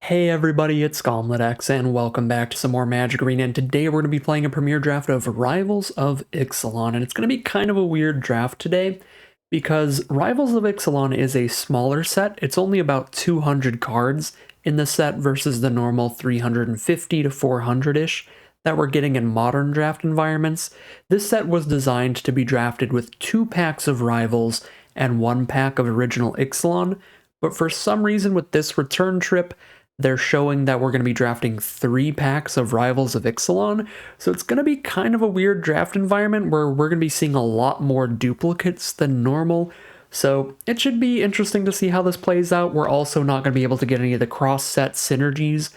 Hey everybody, it's GauntletX, and welcome back to some more Magic Arena, and today we're going to be playing a premiere draft of Rivals of Ixalan, and it's going to be kind of a weird draft today, because Rivals of Ixalan is a smaller set. It's only about 200 cards in the set versus the normal 350 to 400-ish that we're getting in modern draft environments. This set was designed to be drafted with 2 packs of Rivals and 1 pack of original Ixalan, but for some reason with this return trip, they're showing that we're going to be drafting 3 packs of Rivals of Ixalan, so it's going to be kind of a weird draft environment where we're going to be seeing a lot more duplicates than normal, so it should be interesting to see how this plays out. We're also not going to be able to get any of the cross-set synergies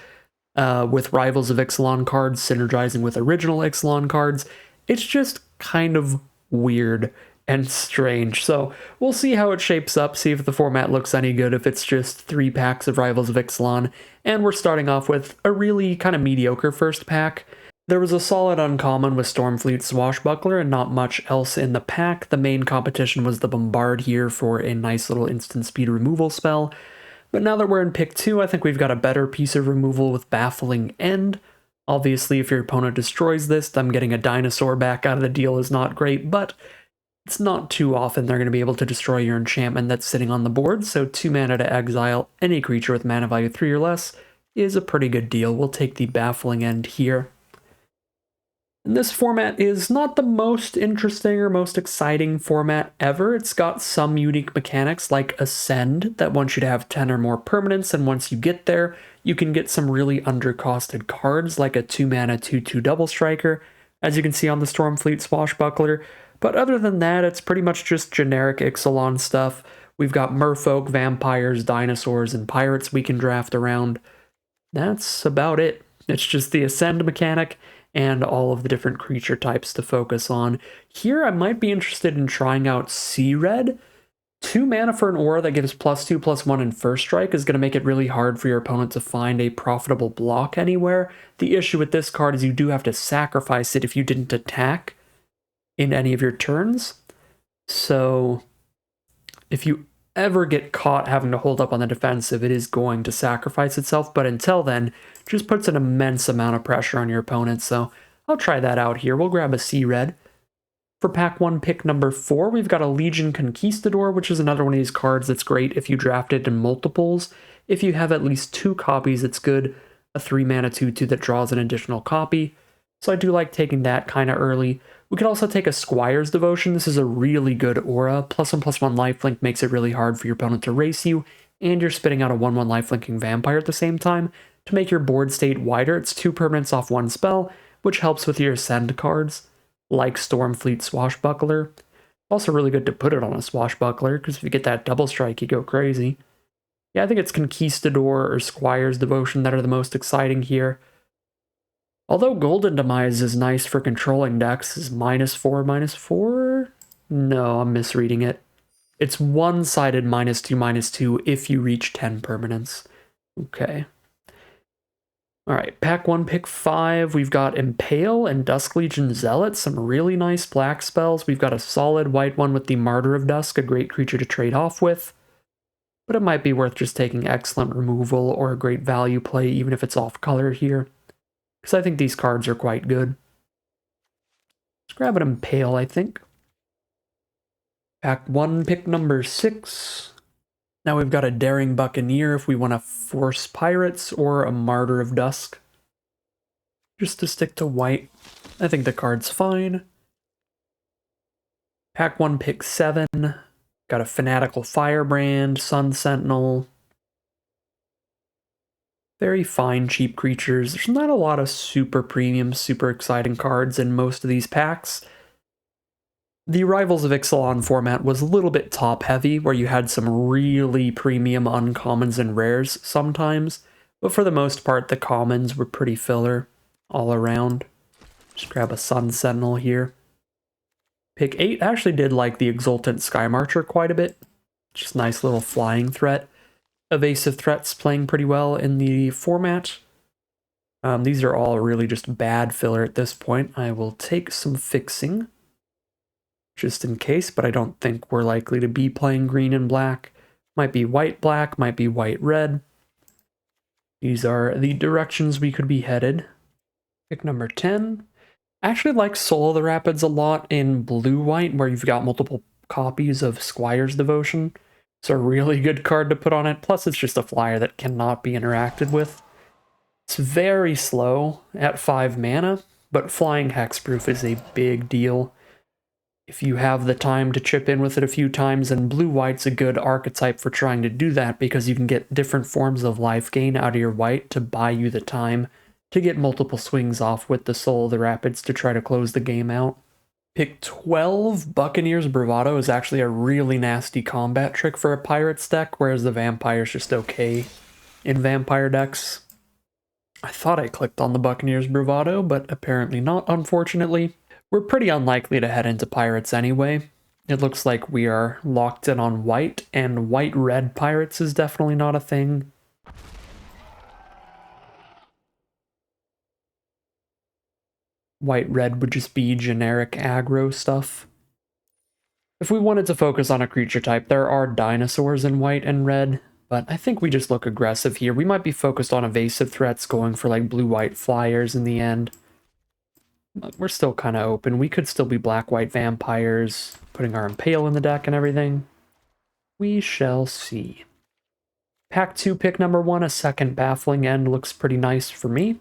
with Rivals of Ixalan cards synergizing with original Ixalan cards. It's just kind of weird and strange. So we'll see how it shapes up, see if the format looks any good, if it's just 3 packs of Rivals of Ixalan, and we're starting off with a really kind of mediocre first pack. There was a solid uncommon with Stormfleet Swashbuckler and not much else in the pack. The main competition was the Bombard here for a nice little instant speed removal spell. But now that we're in pick 2, I think we've got a better piece of removal with Baffling End. Obviously, if your opponent destroys this, them getting a dinosaur back out of the deal is not great, but it's not too often they're going to be able to destroy your enchantment that's sitting on the board, so 2 mana to exile any creature with mana value 3 or less is a pretty good deal. We'll take the Baffling End here. And this format is not the most interesting or most exciting format ever. It's got some unique mechanics like Ascend that wants you to have 10 or more permanents, and once you get there, you can get some really undercosted cards like a 2 mana 2/2 double striker, as you can see on the Stormfleet Swashbuckler. But other than that, it's pretty much just generic Ixalan stuff. We've got merfolk, vampires, dinosaurs, and pirates we can draft around. That's about it. It's just the Ascend mechanic and all of the different creature types to focus on. Here, I might be interested in trying out Sea Red. 2 mana for an aura that gives +2/+1 in first strike is going to make it really hard for your opponent to find a profitable block anywhere. The issue with this card is you do have to sacrifice it if you didn't attack in any of your turns. So if you ever get caught having to hold up on the defensive, it is going to sacrifice itself, but until then, just puts an immense amount of pressure on your opponent, so I'll try that out here. We'll grab a Sea Red. For pack 1, pick number 4, we've got a Legion Conquistador, which is another one of these cards that's great if you draft it in multiples. If you have at least 2 copies, it's good. A 3 mana 2/2 that draws an additional copy. So I do like taking that kind of early. We could also take a Squire's Devotion. This is a really good aura. +1/+1 lifelink makes it really hard for your opponent to race you, and you're spitting out a 1/1 lifelinking vampire at the same time. To make your board state wider, it's 2 permanents off 1 spell, which helps with your Ascend cards, like Stormfleet Swashbuckler. Also really good to put it on a Swashbuckler, because if you get that double strike, you go crazy. Yeah, I think it's Conquistador or Squire's Devotion that are the most exciting here. Although Golden Demise is nice for controlling decks, is -4/-4? No, I'm misreading it. It's one-sided -2/-2 if you reach 10 permanents. Okay. Alright, pack 1, pick 5. We've got Impale and Dusk Legion Zealot, some really nice black spells. We've got a solid white one with the Martyr of Dusk, a great creature to trade off with. But it might be worth just taking excellent removal or a great value play, even if it's off-color here, because I think these cards are quite good. Let's grab an Impale, I think. Pack 1, pick number 6. Now we've got a Daring Buccaneer if we want to force pirates, or a Martyr of Dusk. Just to stick to white, I think the card's fine. Pack 1, pick 7. Got a Fanatical Firebrand, Sun Sentinel. Very fine, cheap creatures. There's not a lot of super premium, super exciting cards in most of these packs. The Rivals of Ixalan format was a little bit top-heavy, where you had some really premium uncommons and rares sometimes, but for the most part, the commons were pretty filler all around. Just grab a Sun Sentinel here. Pick 8 actually did like the Exultant Skymarcher quite a bit. Just nice little flying threat. Evasive threats playing pretty well in the format. These are all really just bad filler at this point. I will take some fixing, just in case, but I don't think we're likely to be playing green and black. Might be white-black, might be white-red. These are the directions we could be headed. Pick number 10. I actually like Soul of the Rapids a lot in blue-white, where you've got multiple copies of Squire's Devotion. It's a really good card to put on it, plus it's just a flyer that cannot be interacted with. It's very slow at 5 mana, but flying hexproof is a big deal. If you have the time to chip in with it a few times, and blue-white's a good archetype for trying to do that because you can get different forms of life gain out of your white to buy you the time to get multiple swings off with the Soul of the Rapids to try to close the game out. Pick 12, Buccaneer's Bravado is actually a really nasty combat trick for a Pirates deck, whereas the Vampire's just okay in Vampire decks. I thought I clicked on the Buccaneer's Bravado, but apparently not, unfortunately. We're pretty unlikely to head into Pirates anyway. It looks like we are locked in on white, and white-red Pirates is definitely not a thing. White-red would just be generic aggro stuff. If we wanted to focus on a creature type, there are dinosaurs in white and red, but I think we just look aggressive here. We might be focused on evasive threats, going for like blue-white flyers in the end. But we're still kind of open. We could still be black-white vampires, putting our Impale in the deck and everything. We shall see. Pack 2, pick number 1, a second Baffling End looks pretty nice for me.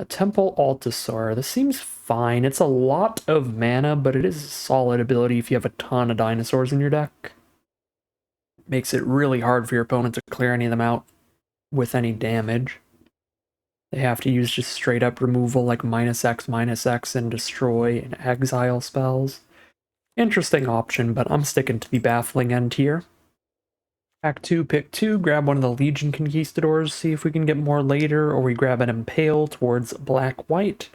Temple Altasaur. This seems fine. It's a lot of mana, but it is a solid ability if you have a ton of dinosaurs in your deck. Makes it really hard for your opponent to clear any of them out with any damage. They have to use just straight up removal like -X and destroy and exile spells. Interesting option, but I'm sticking to the Baffling End here. Pack 2, pick 2, grab one of the Legion Conquistadors, see if we can get more later, or we grab an Impale towards black-white.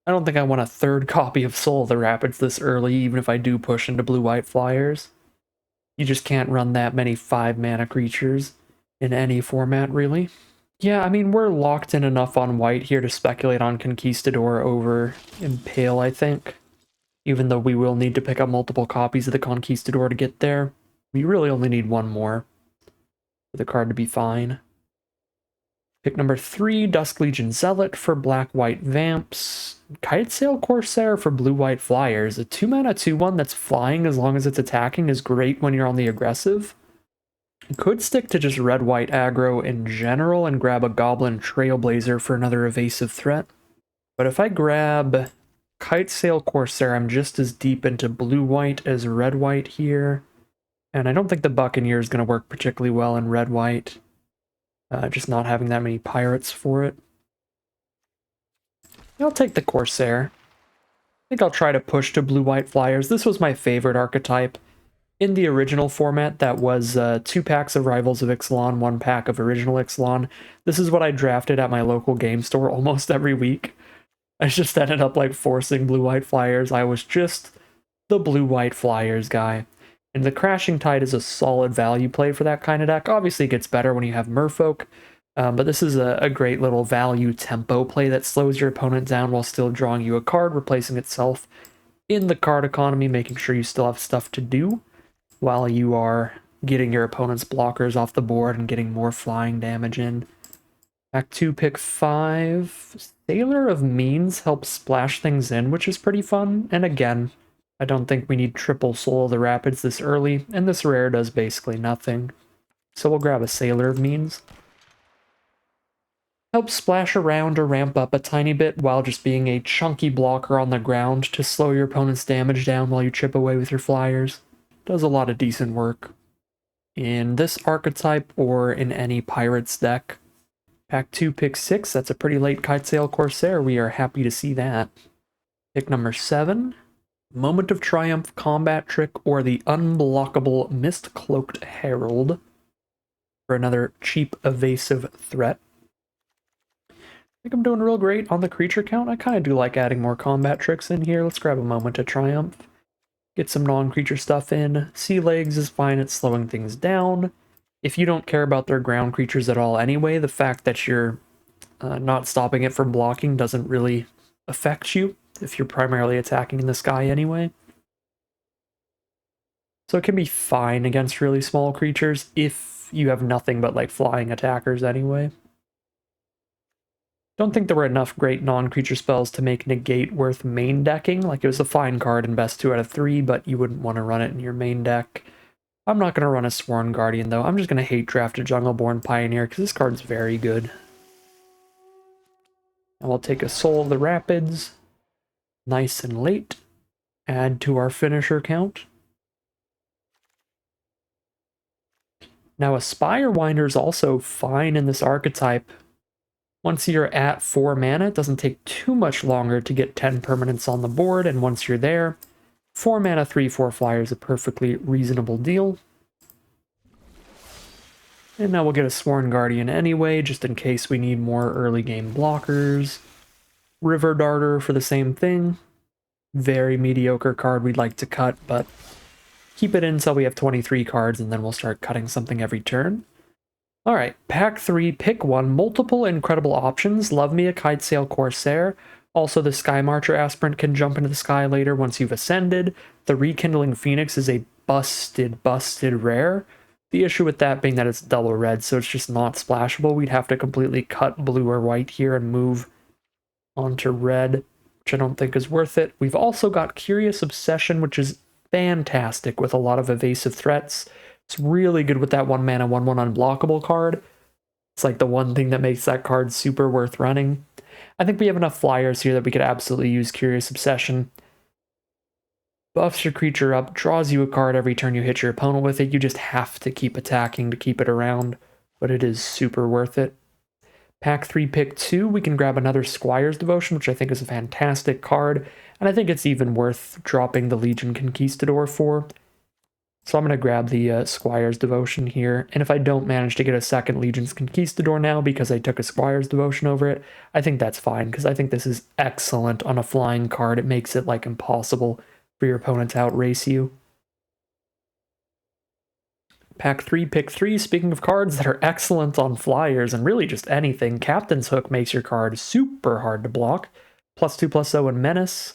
I don't think I want a third copy of Soul of the Rapids this early, even if I do push into blue-white flyers. You just can't run that many 5-mana creatures in any format, really. Yeah, I mean, we're locked in enough on white here to speculate on Conquistador over Impale, I think. Even though we will need to pick up multiple copies of the Conquistador to get there. We really only need one more for the card to be fine. Pick number 3, Dusk Legion Zealot for black-white vamps. Kitesail Corsair for blue-white flyers. A 2-mana 2-1 that's flying as long as it's attacking is great when you're on the aggressive. You could stick to just red-white aggro in general and grab a Goblin Trailblazer for another evasive threat. But if I grab Kitesail Corsair, I'm just as deep into blue-white as red-white here. And I don't think the Buccaneer is going to work particularly well in red-white. Just not having that many pirates for it. I'll take the Corsair. I think I'll try to push to blue-white flyers. This was my favorite archetype. In the original format, that was 2 packs of Rivals of Ixalan, 1 pack of Original Ixalan. This is what I drafted at my local game store almost every week. I just ended up like forcing blue-white flyers. I was just the blue-white flyers guy. And the Crashing Tide is a solid value play for that kind of deck. Obviously, it gets better when you have Merfolk, but this is a great little value tempo play that slows your opponent down while still drawing you a card, replacing itself in the card economy, making sure you still have stuff to do while you are getting your opponent's blockers off the board and getting more flying damage in. Pack 2, pick 5. Sailor of Means helps splash things in, which is pretty fun. And again, I don't think we need triple Soul of the Rapids this early, and this rare does basically nothing. So we'll grab a Sailor of Means. Helps splash around or ramp up a tiny bit while just being a chunky blocker on the ground to slow your opponent's damage down while you chip away with your flyers. Does a lot of decent work in this archetype or in any Pirates deck. Pack 2, pick 6. That's a pretty late Kitesail Corsair. We are happy to see that. Pick number 7. Moment of Triumph Combat Trick or the unblockable Mist-Cloaked Herald for another cheap evasive threat. I think I'm doing real great on the creature count. I kind of do like adding more combat tricks in here. Let's grab a Moment of Triumph. Get some non-creature stuff in. Sea Legs is fine at slowing things down. If you don't care about their ground creatures at all anyway, the fact that you're not stopping it from blocking doesn't really affect you if you're primarily attacking in the sky anyway. So it can be fine against really small creatures if you have nothing but like flying attackers anyway. Don't think there were enough great non-creature spells to make negate worth main decking. Like, it was a fine card in best 2 out of 3, but you wouldn't want to run it in your main deck. I'm not going to run a Sworn Guardian, though. I'm just going to hate draft a Jungleborn Pioneer, because this card's very good. And we'll take a Soul of the Rapids, nice and late, add to our finisher count. Now, a Spirewinder is also fine in this archetype. Once you're at 4 mana, it doesn't take too much longer to get 10 permanents on the board, and once you're there, 4 mana 3/4 flyer is a perfectly reasonable deal. And now we'll get a Sworn Guardian anyway, just in case we need more early game blockers. River Darter for the same thing. Very mediocre card we'd like to cut, but keep it in until we have 23 cards, and then we'll start cutting something every turn. Alright, pack 3, pick 1, multiple incredible options. Love me a Kitesail Corsair. Also, the Sky Marcher Aspirant can jump into the sky later once you've ascended. The Rekindling Phoenix is a busted rare. The issue with that being that it's double red, so it's just not splashable. We'd have to completely cut blue or white here and move onto red, which I don't think is worth it. We've also got Curious Obsession, which is fantastic with a lot of evasive threats. It's really good with that 1 mana 1/1 unblockable card. It's like the one thing that makes that card super worth running. I think we have enough flyers here that we could absolutely use Curious Obsession. Buffs your creature up, draws you a card every turn you hit your opponent with it. You just have to keep attacking to keep it around, but it is super worth it. Pack 3, pick 2, we can grab another Squire's Devotion, which I think is a fantastic card, and I think it's even worth dropping the Legion Conquistador for. So I'm going to grab the Squire's Devotion here, and if I don't manage to get a second Legion's Conquistador now because I took a Squire's Devotion over it, I think that's fine, because I think this is excellent on a flying card. It makes it, like, impossible for your opponent to outrace you. Pack 3, pick 3, speaking of cards that are excellent on flyers, and really just anything, Captain's Hook makes your card super hard to block. +2/+0 and Menace.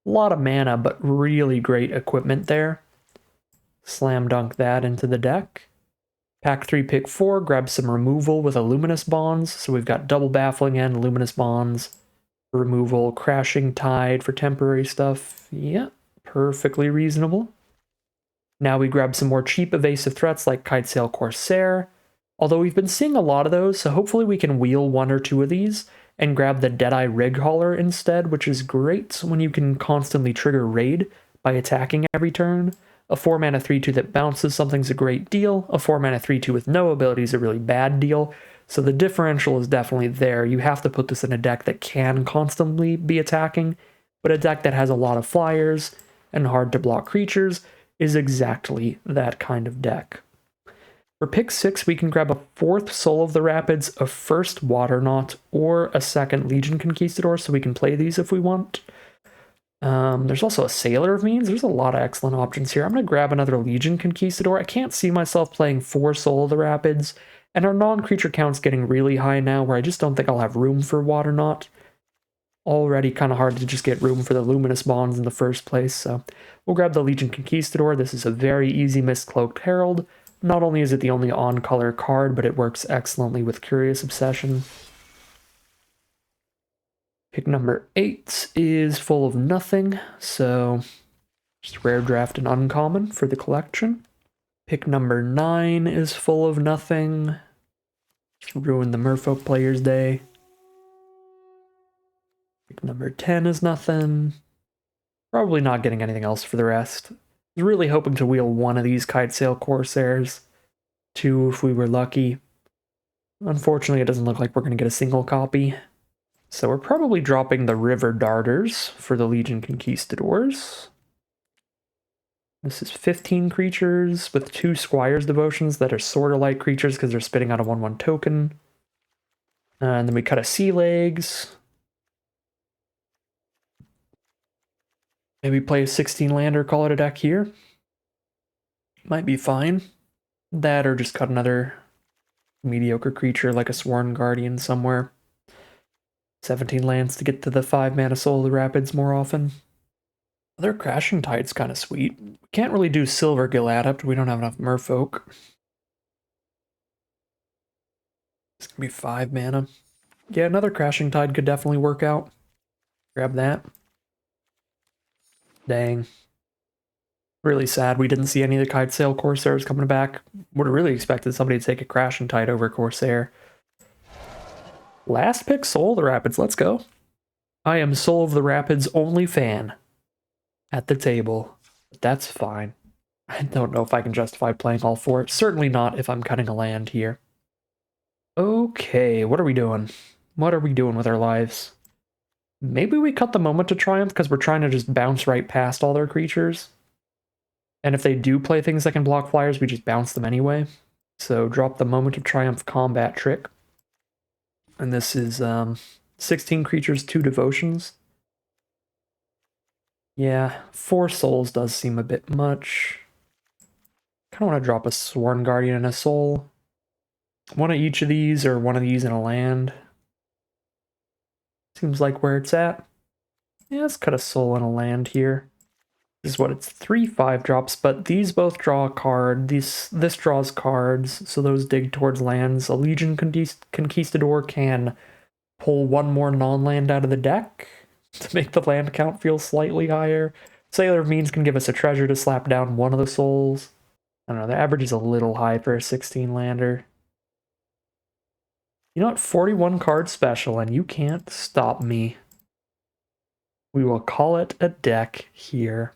A lot of mana, but really great equipment there. Slam dunk that into the deck. Pack 3, pick 4, grab some removal with a Luminous Bonds. So we've got Double Baffling and Luminous Bonds. Removal, Crashing Tide for temporary stuff. Yeah, perfectly reasonable. Now we grab some more cheap evasive threats like Kitesail Corsair. Although we've been seeing a lot of those, so hopefully we can wheel 1 or 2 of these and grab the Deadeye Rig Hauler instead, which is great when you can constantly trigger raid by attacking every turn. A 4 mana 3/2 that bounces something's a great deal. A 4 mana 3/2 with no ability is a really bad deal. So the differential is definitely there. You have to put this in a deck that can constantly be attacking, but a deck that has a lot of flyers and hard to block creatures is exactly that kind of deck. For pick 6, we can grab a 4th Soul of the Rapids, a 1st Waterknot, or a 2nd Legion Conquistador, so we can play these if we want. There's also a Sailor of Means. There's a lot of excellent options here. I'm going to grab another Legion Conquistador. I can't see myself playing 4 Soul of the Rapids, and our non-creature count's getting really high now, where I just don't think I'll have room for Waterknot. Already kind of hard to just get room for the Luminous Bonds in the first place, so we'll grab the Legion Conquistador. This is a very easy Mistcloaked Herald. Not only is it the only on-color card, but it works excellently with Curious Obsession. Pick number 8 is Full of Nothing, so just rare draft and uncommon for the collection. Pick number 9 is Full of Nothing. Just ruin the Merfolk player's day. Pick number 10 is nothing. Probably not getting anything else for the rest. I was really hoping to wheel 1 of these Kitesail Corsairs. 2 if we were lucky. Unfortunately, it doesn't look like we're going to get a single copy. So we're probably dropping the River Darters for the Legion Conquistadors. This is 15 creatures with 2 Squire's Devotions that are sort of like creatures because they're spitting out a 1/1 token. And then we cut a Sea Legs. Maybe play a 16 lander, call it a deck here. Might be fine. That or just cut another mediocre creature like a Sworn Guardian somewhere. 17 lands to get to the 5 mana Soul of the Rapids more often. Their Crashing Tide's kind of sweet. We can't really do Silvergill Adept, we don't have enough Merfolk. Be 5 mana. Yeah, another Crashing Tide could definitely work out. Grab that. Dang. Really sad we didn't see any of the Kitesail Corsairs coming back. Would have really expected somebody to take a Crashing Tide over Corsair. Last pick, Soul of the Rapids. Let's go. I am Soul of the Rapids only fan at the table. But that's fine. I don't know if I can justify playing all 4. Certainly not if I'm cutting a land here. Okay, what are we doing? What are we doing with our lives? Maybe we cut the Moment to Triumph because we're trying to just bounce right past all their creatures. And if they do play things that can block flyers, we just bounce them anyway. So drop the Moment of Triumph combat trick. And this is 16 creatures, 2 devotions. Yeah, 4 souls does seem a bit much. Kind of want to drop a Sworn Guardian and a soul. One of each of these, or one of these in a land. Seems like where it's at. Yeah, let's cut a soul and a land here. This is what it's 3/5 drops, but these both draw a card. This draws cards, so those dig towards lands. A Legion Conquistador can pull 1 more non-land out of the deck to make the land count feel slightly higher. Sailor of Means can give us a treasure to slap down 1 of the souls. I don't know, the average is a little high for a 16-lander. You know what? 41 card special, and you can't stop me. We will call it a deck here.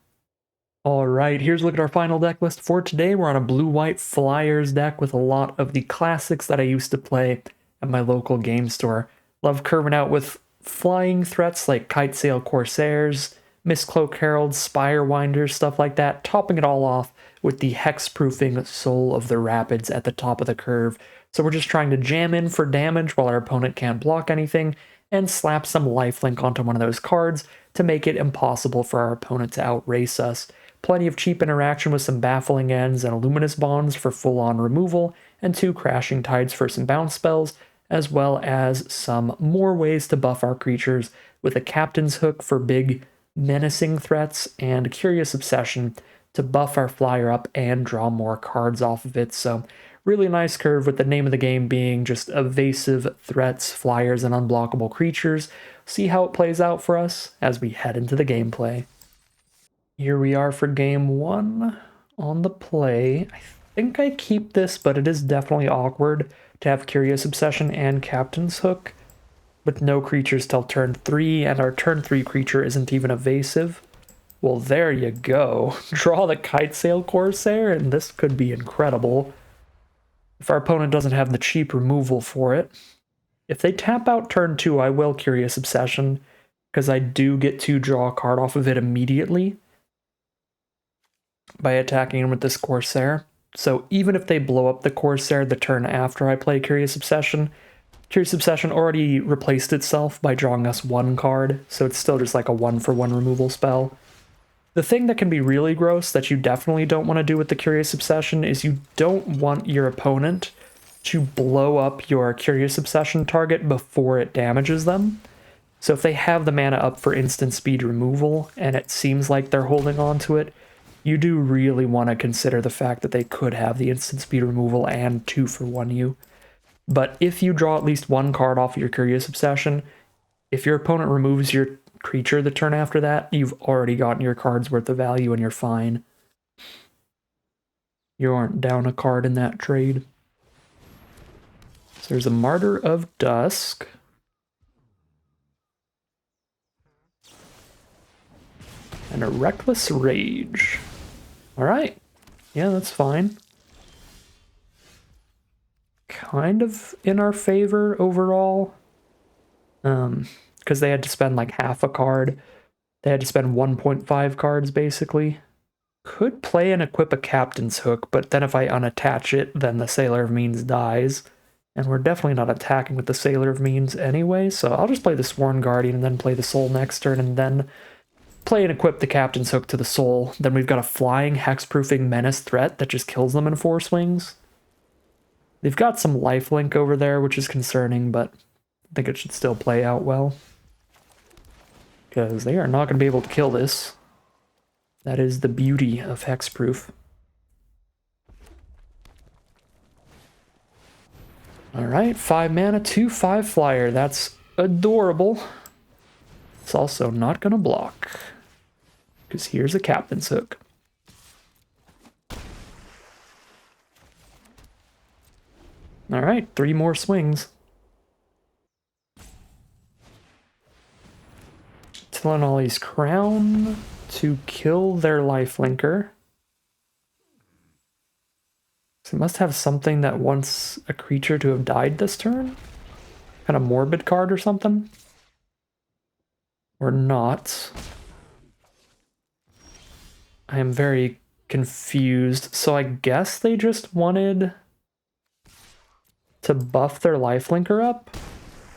Alright, here's a look at our final deck list for today. We're on a blue-white Flyers deck with a lot of the classics that I used to play at my local game store. Love curving out with flying threats like Kitesail Corsairs, Mistcloak Heralds, Spirewinders, stuff like that, topping it all off with the hexproofing Soul of the Rapids at the top of the curve. So we're just trying to jam in for damage while our opponent can't block anything, and slap some lifelink onto one of those cards to make it impossible for our opponent to outrace us. Plenty of cheap interaction with some Baffling Ends and Luminous Bonds for full-on removal, and 2 Crashing Tides for some bounce spells, as well as some more ways to buff our creatures with a Captain's Hook for big menacing threats, and Curious Obsession to buff our flyer up and draw more cards off of it. So really nice curve, with the name of the game being just evasive threats, flyers, and unblockable creatures. See how it plays out for us as we head into the gameplay. Here we are for game 1 on the play. I think I keep this, but it is definitely awkward to have Curious Obsession and Captain's Hook with no creatures till turn 3, and our turn 3 creature isn't even evasive. Well, there you go. Draw the Kitesail Corsair, and this could be incredible if our opponent doesn't have the cheap removal for it. If they tap out turn 2, I will Curious Obsession, because I do get to draw a card off of it immediately by attacking him with this Corsair. So even if they blow up the Corsair the turn after I play Curious Obsession already replaced itself by drawing us 1 card, so it's still just like a 1-for-1 removal spell. The thing that can be really gross that you definitely don't want to do with the Curious Obsession is you don't want your opponent to blow up your Curious Obsession target before it damages them. So if they have the mana up for instant speed removal and it seems like they're holding on to it, you do really want to consider the fact that they could have the instant speed removal and 2-for-1 you. But if you draw at least 1 card off of your Curious Obsession, if your opponent removes your creature the turn after that, you've already gotten your card's worth of value and you're fine. You aren't down a card in that trade. So there's a Martyr of Dusk. And a Reckless Rage. Alright. Yeah, that's fine. Kind of in our favor overall. Because they had to spend like half a card. They had to spend 1.5 cards, basically. Could play and equip a Captain's Hook, but then if I unattach it, then the Sailor of Means dies. And we're definitely not attacking with the Sailor of Means anyway, so I'll just play the Sworn Guardian and then play the Soul next turn, and then play and equip the Captain's Hook to the Soul. Then we've got a flying, hexproofing menace threat that just kills them in 4 swings. They've got some lifelink over there, which is concerning, but I think it should still play out well. Because they are not going to be able to kill this. That is the beauty of hexproof. Alright, 5 mana, 2/5 flyer. That's adorable. It's also not gonna block. Because here's a Captain's Hook. Alright, 3 more swings. Tilanoli's Crown to kill their lifelinker. So it must have something that wants a creature to have died this turn? Kind of morbid card or something? Or not. I am very confused. So I guess they just wanted to buff their lifelinker up?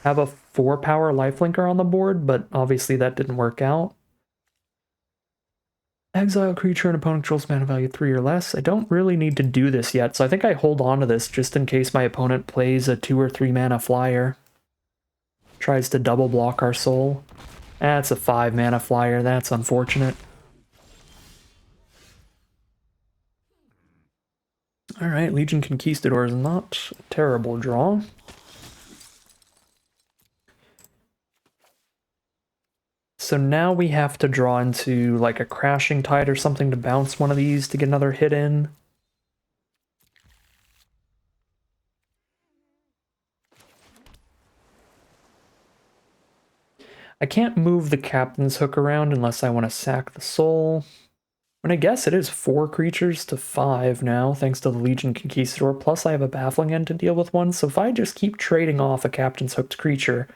Have a 4-power lifelinker on the board, but obviously that didn't work out. Exile creature and opponent controls mana value 3 or less. I don't really need to do this yet, so I think I hold on to this just in case my opponent plays a 2 or 3 mana flyer. Tries to double block our soul. That's a 5 mana flyer, that's unfortunate. Alright, Legion Conquistador is not a terrible draw. So now we have to draw into like a Crashing Tide or something to bounce one of these to get another hit in. I can't move the Captain's Hook around unless I want to sack the soul. And I guess it is 4 creatures to 5 now, thanks to the Legion Conquistador, plus I have a Baffling End to deal with one, so if I just keep trading off a Captain's Hooked creature,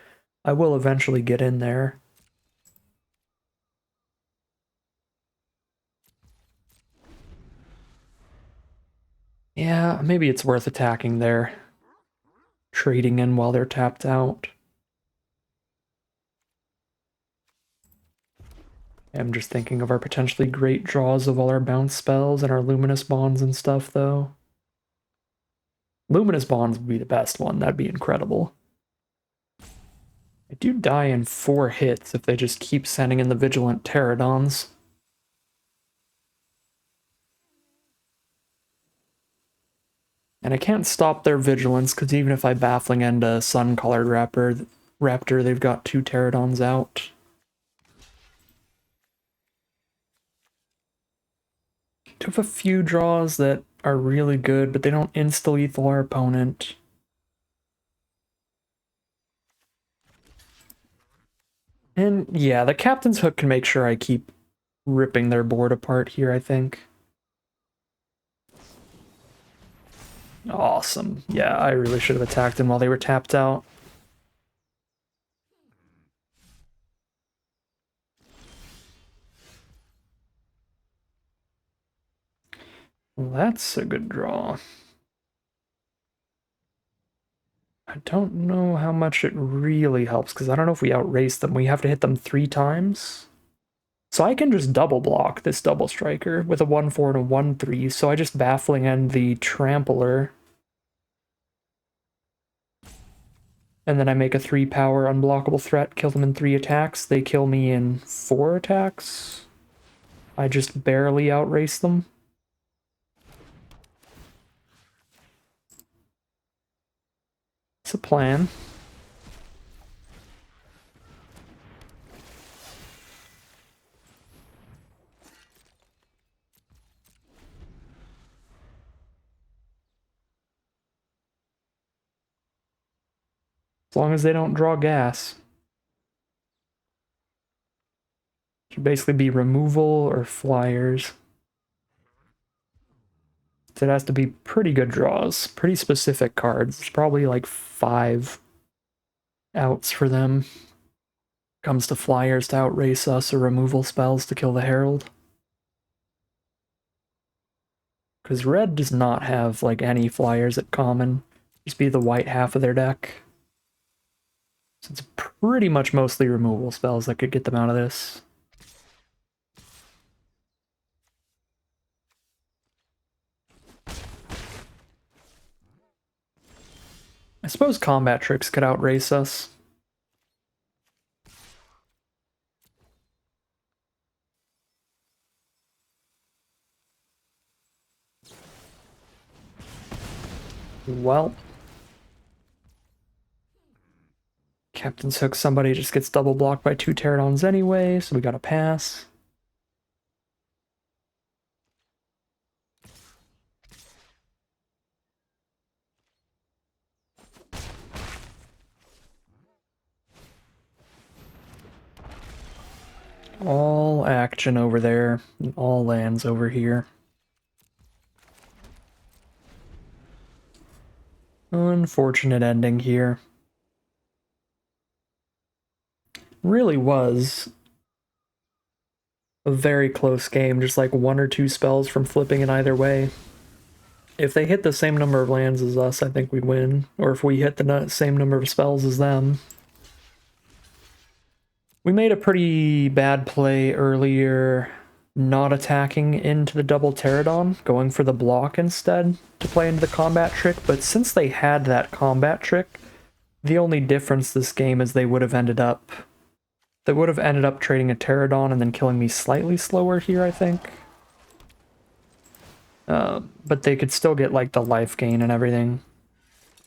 I will eventually get in there. Yeah, maybe it's worth attacking there. Trading in while they're tapped out. I'm just thinking of our potentially great draws of all our bounce spells and our Luminous Bonds and stuff, though. Luminous Bonds would be the best one. That'd be incredible. I do die in 4 hits if they just keep sending in the Vigilant Pterodons. And I can't stop their vigilance, because even if I Baffling End a Sun-Colored Raptor, they've got 2 Pterodons out. Do have a few draws that are really good, but they don't insta-lethal our opponent. And yeah, the Captain's Hook can make sure I keep ripping their board apart here, I think. Awesome. Yeah, I really should have attacked them while they were tapped out. Well, that's a good draw. I don't know how much it really helps, because I don't know if we outrace them. We have to hit them 3 times. So I can just double block this double striker with a 1/4 and a 1/3, so I just Baffling End the Trampler. And then I make a 3-power unblockable threat, kill them in 3 attacks. They kill me in 4 attacks. I just barely outrace them. It's a plan. As long as they don't draw gas. Should basically be removal or flyers. So it has to be pretty good draws, pretty specific cards. There's probably like 5 outs for them. Comes to flyers to outrace us or removal spells to kill the Herald. Because red does not have like any flyers at common. Just be the white half of their deck. So it's pretty much mostly removal spells that could get them out of this. I suppose combat tricks could outrace us. Well, Captain's Hook, somebody just gets double blocked by 2 Pterodons anyway, so we gotta pass. All action over there, and all lands over here. Unfortunate ending here. Really was a very close game, just like 1 or 2 spells from flipping it either way. If they hit the same number of lands as us, I think we'd win. Or if we hit the same number of spells as them. We made a pretty bad play earlier, not attacking into the double Pterodon, going for the block instead to play into the combat trick, but since they had that combat trick, the only difference this game is they would have ended up trading a Pterodon and then killing me slightly slower here, I think. But they could still get like the life gain and everything,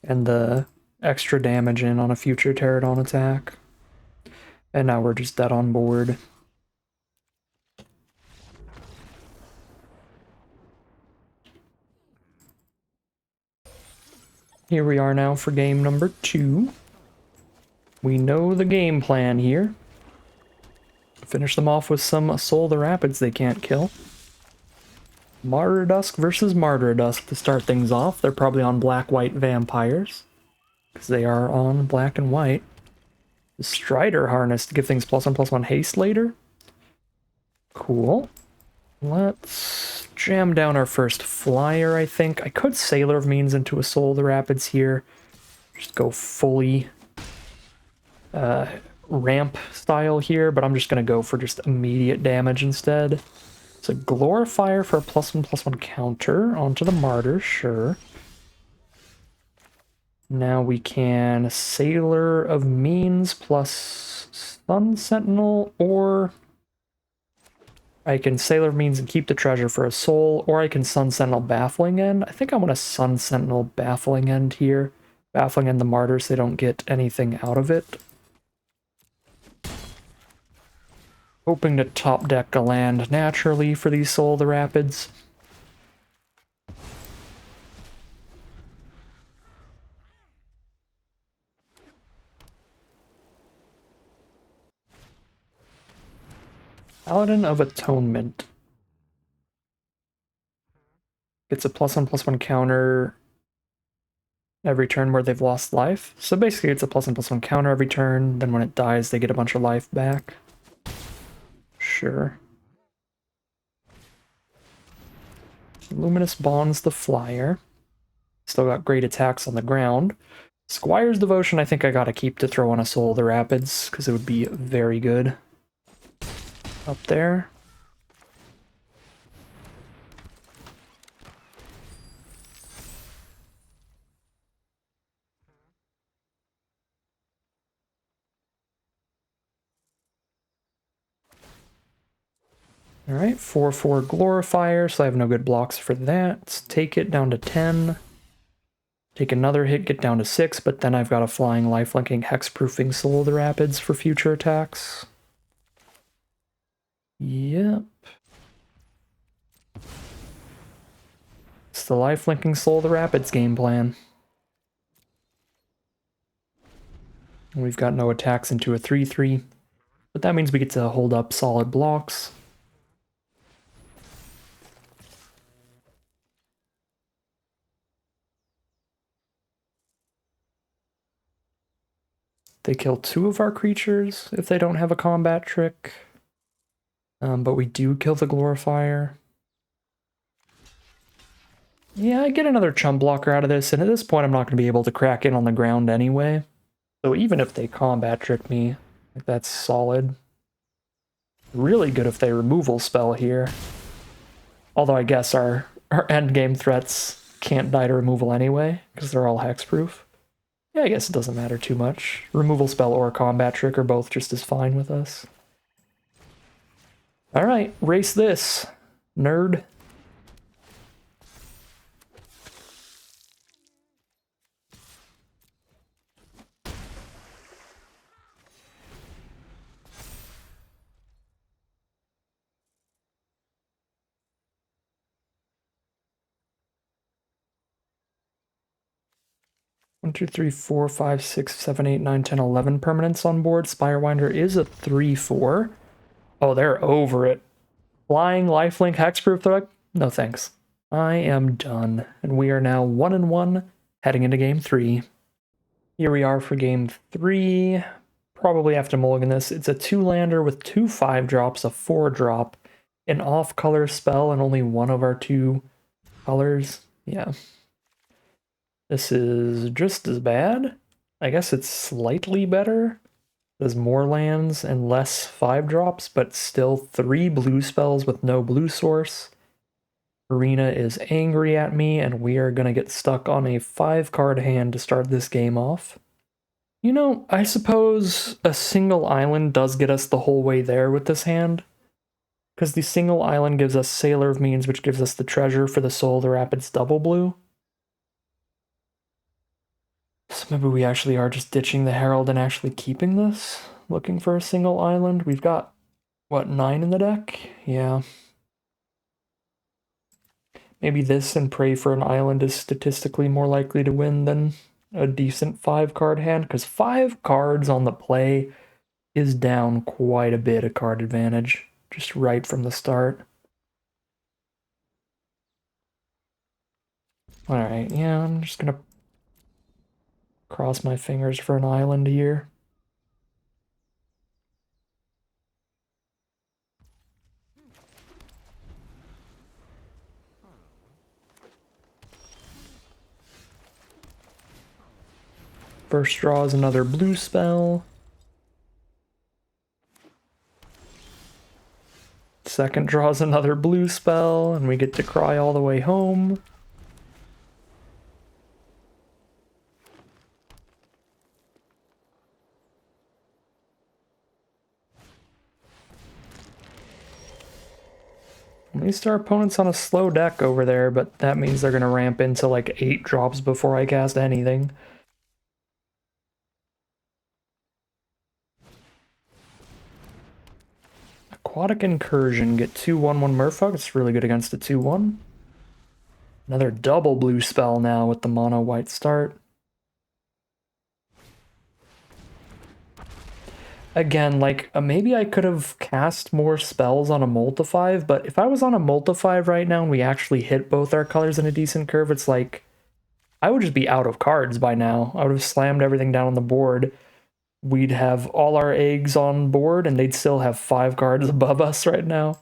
and the extra damage in on a future Pterodon attack. And now we're just dead on board. Here we are now for game number 2. We know the game plan here. Finish them off with some Soul of the Rapids they can't kill. Martyr Dusk versus Martyr Dusk to start things off. They're probably on black-white vampires, because they are on black and white. The Strider Harness to give things +1/+1 haste later. Cool. Let's jam down our first flyer, I think. I could Sailor of Means into a Soul of the Rapids here. Just go fully ramp style here, but I'm just going to go for just immediate damage instead. So Glorifier for a +1/+1 counter onto the Martyr, sure. Now we can Sailor of Means plus Sun Sentinel, or I can Sailor of Means and keep the treasure for a soul, or I can Sun Sentinel Baffling End. I think I want a Sun Sentinel Baffling End here. Baffling End the Martyr so they don't get anything out of it. Hoping to top deck a land naturally for these Soul of the Rapids. Paladin of Atonement. Gets a +1/+1 counter every turn where they've lost life. So basically it's a +1/+1 counter every turn, then when it dies they get a bunch of life back. Sure. Luminous Bonds the Flyer. Still got great attacks on the ground. Squire's Devotion I think I gotta keep to throw on a Soul of the Rapids, because it would be very good up there. Alright, 4/4 Glorifier, so I have no good blocks for that. Let's take it down to 10. Take another hit, get down to 6, but then I've got a Flying, Lifelinking, Hexproofing Soul of the Rapids for future attacks. Yep. It's the Lifelinking Soul of the Rapids game plan. We've got no attacks into a 3/3, but that means we get to hold up solid blocks. They kill 2 of our creatures if they don't have a combat trick. But we do kill the Glorifier. Yeah, I get another chum blocker out of this, and at this point I'm not going to be able to crack in on the ground anyway. So even if they combat trick me, like, that's solid. Really good if they removal spell here. Although I guess our endgame threats can't die to removal anyway, because they're all hexproof. Yeah, I guess it doesn't matter too much. Removal spell or combat trick are both just as fine with us. Alright, race this, nerd. 1, 2, 3, 4, 5, 6, 7, 8, 9, 10, 11 permanents on board. Spirewinder is a 3/4. Oh, they're over it. Flying lifelink hexproof threat? No thanks. I am done. And we are now 1-1, heading into game 3. Here we are for game 3. Probably have to mulligan this. It's a 2-lander with 2 5-drops, a 4-drop, an off-color spell, and only one of our 2 colors. Yeah. This is just as bad. I guess it's slightly better. There's more lands and less 5-drops, but still 3 blue spells with no blue source. Arena is angry at me, and we are going to get stuck on a 5-card hand to start this game off. You know, I suppose a single island does get us the whole way there with this hand, because the single island gives us Sailor of Means, which gives us the treasure for the Soul of the Rapids double blue. So maybe we actually are just ditching the Herald and actually keeping this, looking for a single island. We've got, what, 9 in the deck? Yeah. Maybe this and pray for an island is statistically more likely to win than a decent 5-card hand, because 5 cards on the play is down quite a bit of card advantage, just right from the start. Alright, yeah, I'm just gonna cross my fingers for an island here. First draw is another blue spell. Second draw is another blue spell, and we get to cry all the way home. At least our opponent's on a slow deck over there, but that means they're gonna ramp into like 8 drops before I cast anything. Aquatic Incursion, get 2/1/1 Merfolk. It's really good against a 2/1. Another double blue spell now with the mono white start. Again, like, maybe I could have cast more spells on a Multi-5, but if I was on a Multi-5 right now and we actually hit both our colors in a decent curve, it's like, I would just be out of cards by now. I would have slammed everything down on the board. We'd have all our eggs on board, and they'd still have 5 cards above us right now.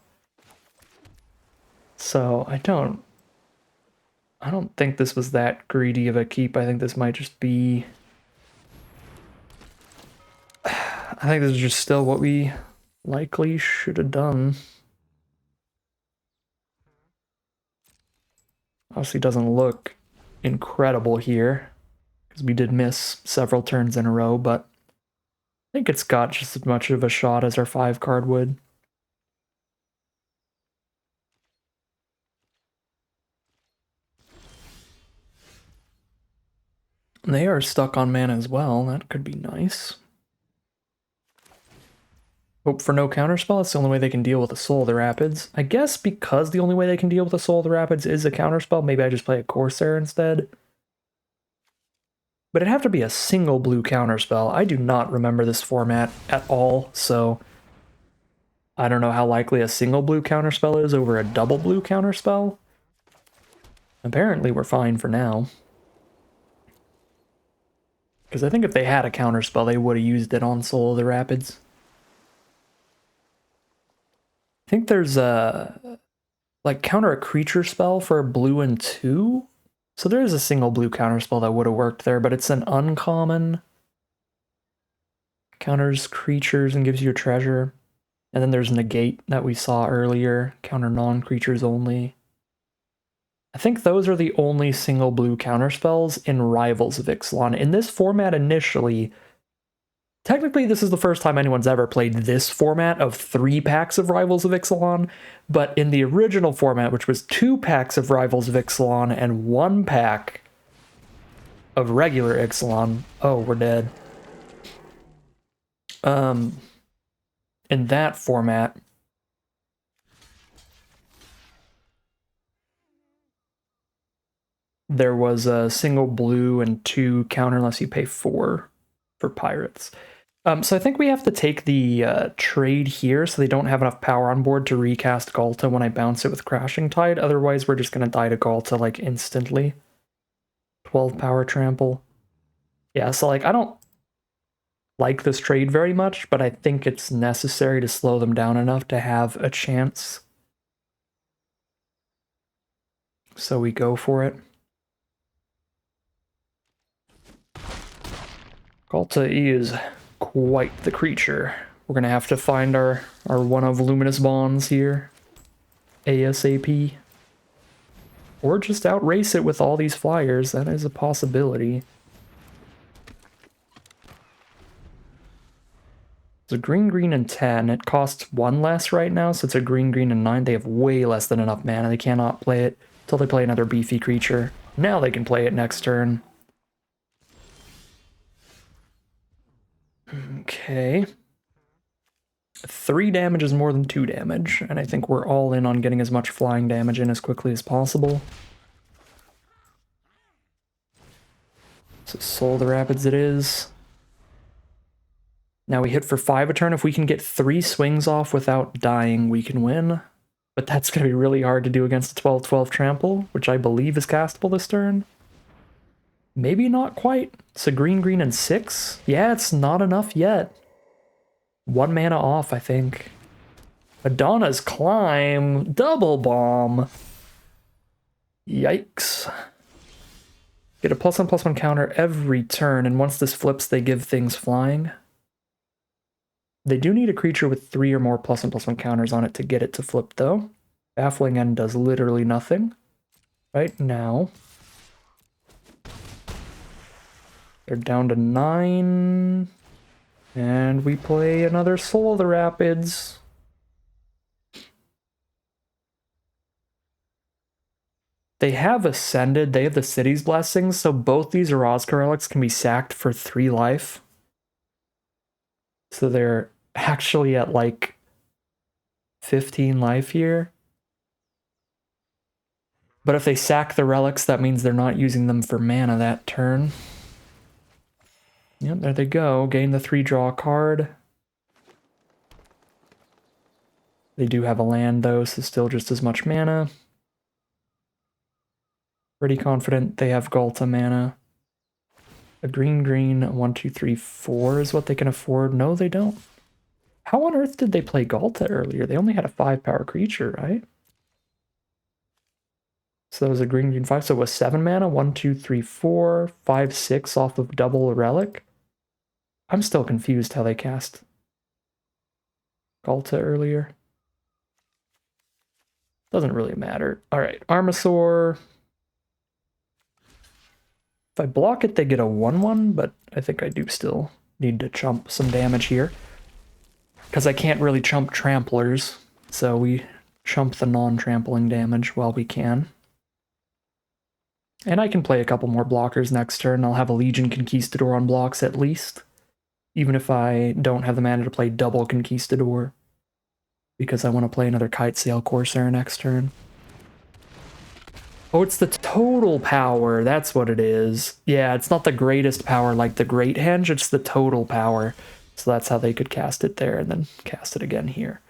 So, I don't think this was that greedy of a keep. I think this might just be... I think this is just still what we likely should have done. Obviously doesn't look incredible here, because we did miss several turns in a row, but I think it's got just as much of a shot as our 5-card would. They are stuck on mana as well. That could be nice. Hope for no counterspell. It's the only way they can deal with the Soul of the Rapids. I guess because the only way they can deal with the Soul of the Rapids is a counterspell, maybe I just play a Corsair instead. But it'd have to be a single blue counterspell. I do not remember this format at all, so I don't know how likely a single blue counterspell is over a double blue counterspell. Apparently we're fine for now. Because I think if they had a counterspell, they would have used it on Soul of the Rapids. I think there's a... like, counter a creature spell for blue and 2? So there is a single blue counterspell that would have worked there, but it's an uncommon. Counters creatures and gives you a treasure. And then there's negate that we saw earlier. Counter non-creatures only. I think those are the only single blue counterspells in Rivals of Ixalan. In this format initially, technically this is the first time anyone's ever played this format of 3 packs of Rivals of Ixalan, but in the original format, which was 2 packs of Rivals of Ixalan and 1 pack of regular Ixalan, oh, we're dead. In that format, there was a single blue and 2 counter unless you pay 4 for pirates. So I think we have to take the trade here so they don't have enough power on board to recast Galta when I bounce it with Crashing Tide. Otherwise, we're just going to die to Galta, like, instantly. 12 power trample. Yeah, so, like, I don't like this trade very much, but I think it's necessary to slow them down enough to have a chance. So we go for it. Galta is quite the creature. We're gonna have to find our one of Luminous Bonds here. ASAP. Or just outrace it with all these flyers. That is a possibility. It's a green, and 10. It costs 1 less right now, so it's a green, and 9. They have way less than enough mana. They cannot play it until they play another beefy creature. Now they can play it next turn. Okay. 3 damage is more than 2 damage, and I think we're all in on getting as much flying damage in as quickly as possible. So Soul the Rapids it is. Now we hit for 5 a turn. If we can get 3 swings off without dying, we can win. But that's going to be really hard to do against a 12/12 trample, which I believe is castable this turn. Maybe not quite. It's a green, and 6. Yeah, it's not enough yet. 1 mana off, I think. Madonna's Climb. Double bomb. Yikes. Get a +1/+1 counter every turn, and once this flips, they give things flying. They do need a creature with 3 or more +1/+1 counters on it to get it to flip, though. Baffling End does literally nothing right now. They're down to 9. And we play another Soul of the Rapids. They have Ascended, they have the City's Blessings, so both these Orazka relics can be sacked for 3 life. So they're actually at like 15 life here. But if they sack the relics, that means they're not using them for mana that turn. Yep, there they go. Gain the 3, draw a card. They do have a land though, so still just as much mana. Pretty confident they have Galta mana. A green, 1, 2, 3, 4 is what they can afford. No, they don't. How on earth did they play Galta earlier? They only had a 5 power creature, right? So that was a green, 5. So it was 7 mana. 1, 2, 3, 4, 5, 6 off of double relic. I'm still confused how they cast Galta earlier. Doesn't really matter. All right, Armasaur. If I block it, they get a 1/1, but I think I do still need to chump some damage here. Because I can't really chump Tramplers, so we chump the non-trampling damage while we can. And I can play a couple more blockers next turn. I'll have a Legion Conquistador on blocks at least. Even if I don't have the mana to play double Conquistador. Because I want to play another Kitesail Corsair next turn. Oh, it's the total power. That's what it is. Yeah, it's not the greatest power like the Great Henge. It's the total power. So that's how they could cast it there and then cast it again here.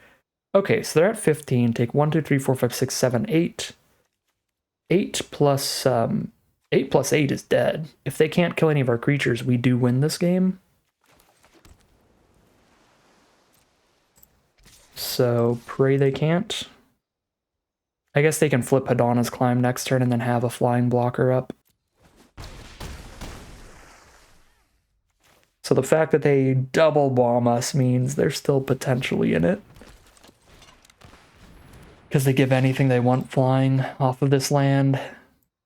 Okay, so they're at 15. Take 1, 2, 3, 4, 5, 6, 7, 8. 8 plus 8 is dead. If they can't kill any of our creatures, we do win this game. So pray they can't. I guess they can flip Hadana's Climb next turn and then have a flying blocker up. So the fact that they double bomb us means they're still potentially in it. Because they give anything they want flying off of this land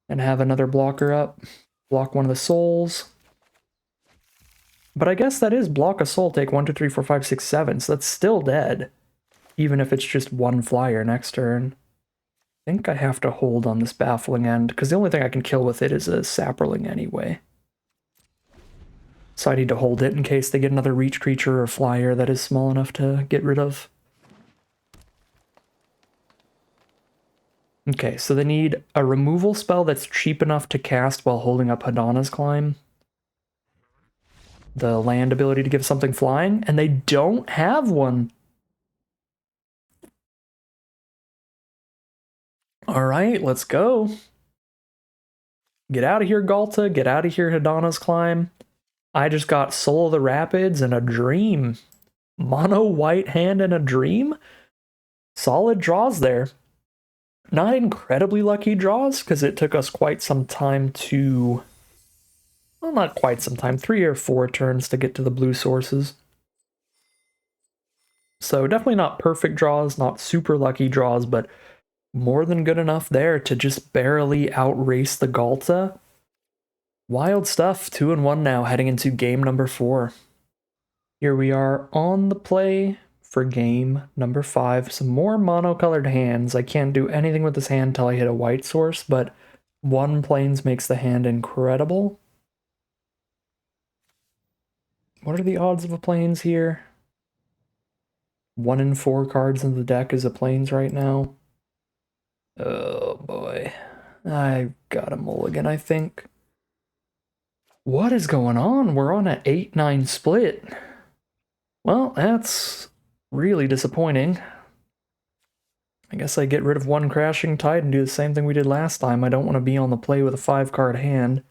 and have another blocker up. Block one of the souls. But I guess that is block a soul, take 1, 2, 3, 4, 5, 6, 7. So that's still dead. Even if it's just 1 flyer next turn. I think I have to hold on this Baffling End, because the only thing I can kill with it is a Sapperling anyway. So I need to hold it in case they get another reach creature or flyer that is small enough to get rid of. Okay, so they need a removal spell that's cheap enough to cast while holding up Hadana's Climb. The land ability to give something flying, and they don't have one. All right, let's go. Get out of here, Galta. Get out of here, Hadana's Climb. I just got Soul of the Rapids and a Dream. Mono white hand and a Dream? Solid draws there. Not incredibly lucky draws, because it took us quite some time to... Well, not quite some time. 3 or 4 turns to get to the blue sources. So definitely not perfect draws, not super lucky draws, but more than good enough there to just barely outrace the Galta. Wild stuff. 2-1 now, heading into game number 4. Here we are on the play for game number 5. Some more monocolored hands. I can't do anything with this hand until I hit a white source, but 1 plains makes the hand incredible. What are the odds of a plains here? 1 in 4 cards in the deck is a plains right now. Oh boy. I've got a mulligan, I think. What is going on? We're on an 8-9 split. Well, that's really disappointing. I guess I get rid of 1 Crashing Tide and do the same thing we did last time. I don't want to be on the play with a 5-card hand.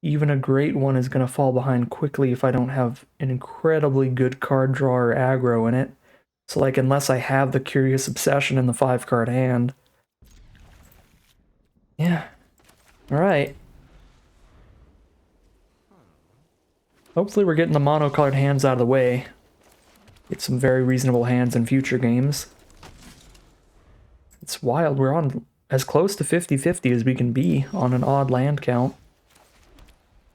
Even a great one is going to fall behind quickly if I don't have an incredibly good card draw or aggro in it. So, like, unless I have the Curious Obsession in the 5-card hand. Yeah. Alright. Hopefully we're getting the monocolored hands out of the way. Get some very reasonable hands in future games. It's wild. We're on as close to 50-50 as we can be on an odd land count.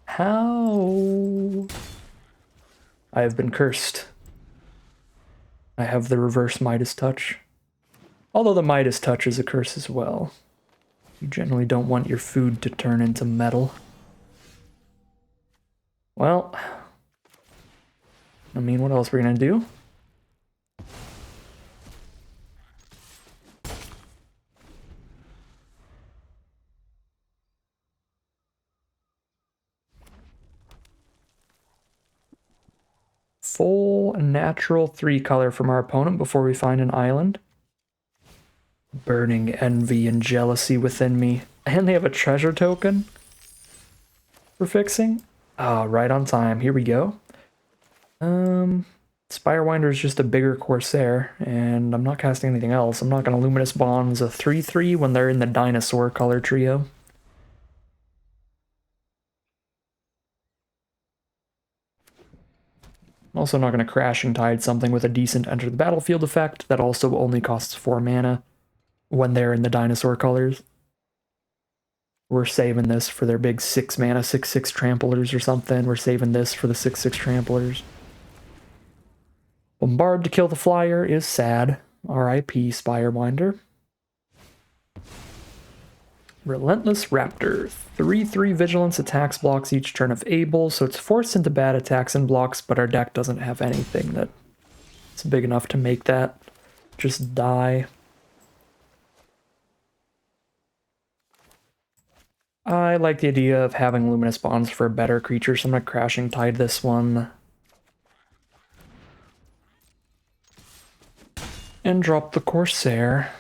How? I have been cursed. I have the reverse Midas touch. Although the Midas touch is a curse as well. You generally don't want your food to turn into metal. Well, I mean, what else are we gonna do? Full natural 3-color from our opponent before we find an island. Burning envy and jealousy within me. And they have a treasure token for fixing. Ah, right on time. Here we go. Spirewinder is just a bigger Corsair, and I'm not casting anything else. I'm not going to Luminous Bonds a 3-3 when they're in the dinosaur color trio. I'm also not going to Crashing Tide something with a decent Enter the Battlefield effect that also only costs 4 mana when they're in the dinosaur colors. We're saving this for their big 6 mana 6/6 tramplers or something. We're saving this for the 6/6 tramplers. Bombard to kill the flyer is sad. R.I.P. Spirewinder. Relentless Raptor. 3/3 Vigilance attacks blocks each turn if able, so it's forced into bad attacks and blocks, but our deck doesn't have anything that's big enough to make that just die. I like the idea of having Luminous Bonds for a better creature, so I'm going to Crashing Tide this one. And drop the Corsair.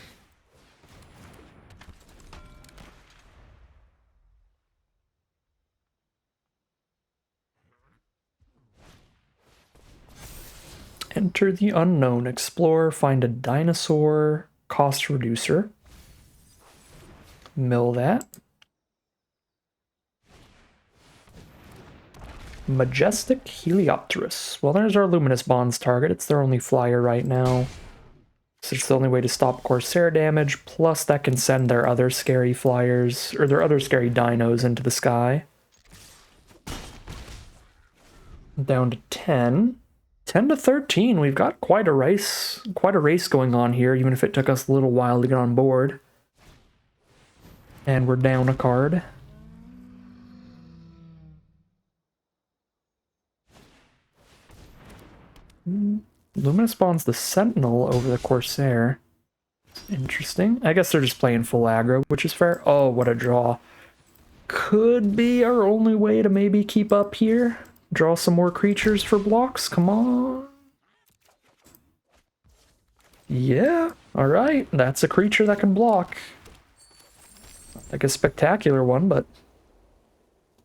Enter the unknown. Explore, find a dinosaur, cost reducer. Mill that. Majestic Heliopterus. Well, there's our Luminous Bonds target. It's their only flyer right now. So it's the only way to stop Corsair damage, plus that can send their other scary flyers, or their other scary dinos into the sky. Down to 10. 10 to 13. We've got quite a race going on here, even if it took us a little while to get on board. And we're down a card. Luminous Bond's the Sentinel over the Corsair. Interesting. I guess they're just playing full aggro, which is fair. Oh, what a draw. Could be our only way to maybe keep up here. Draw some more creatures for blocks. Come on. Yeah, alright. That's a creature that can block. Not like a spectacular one, but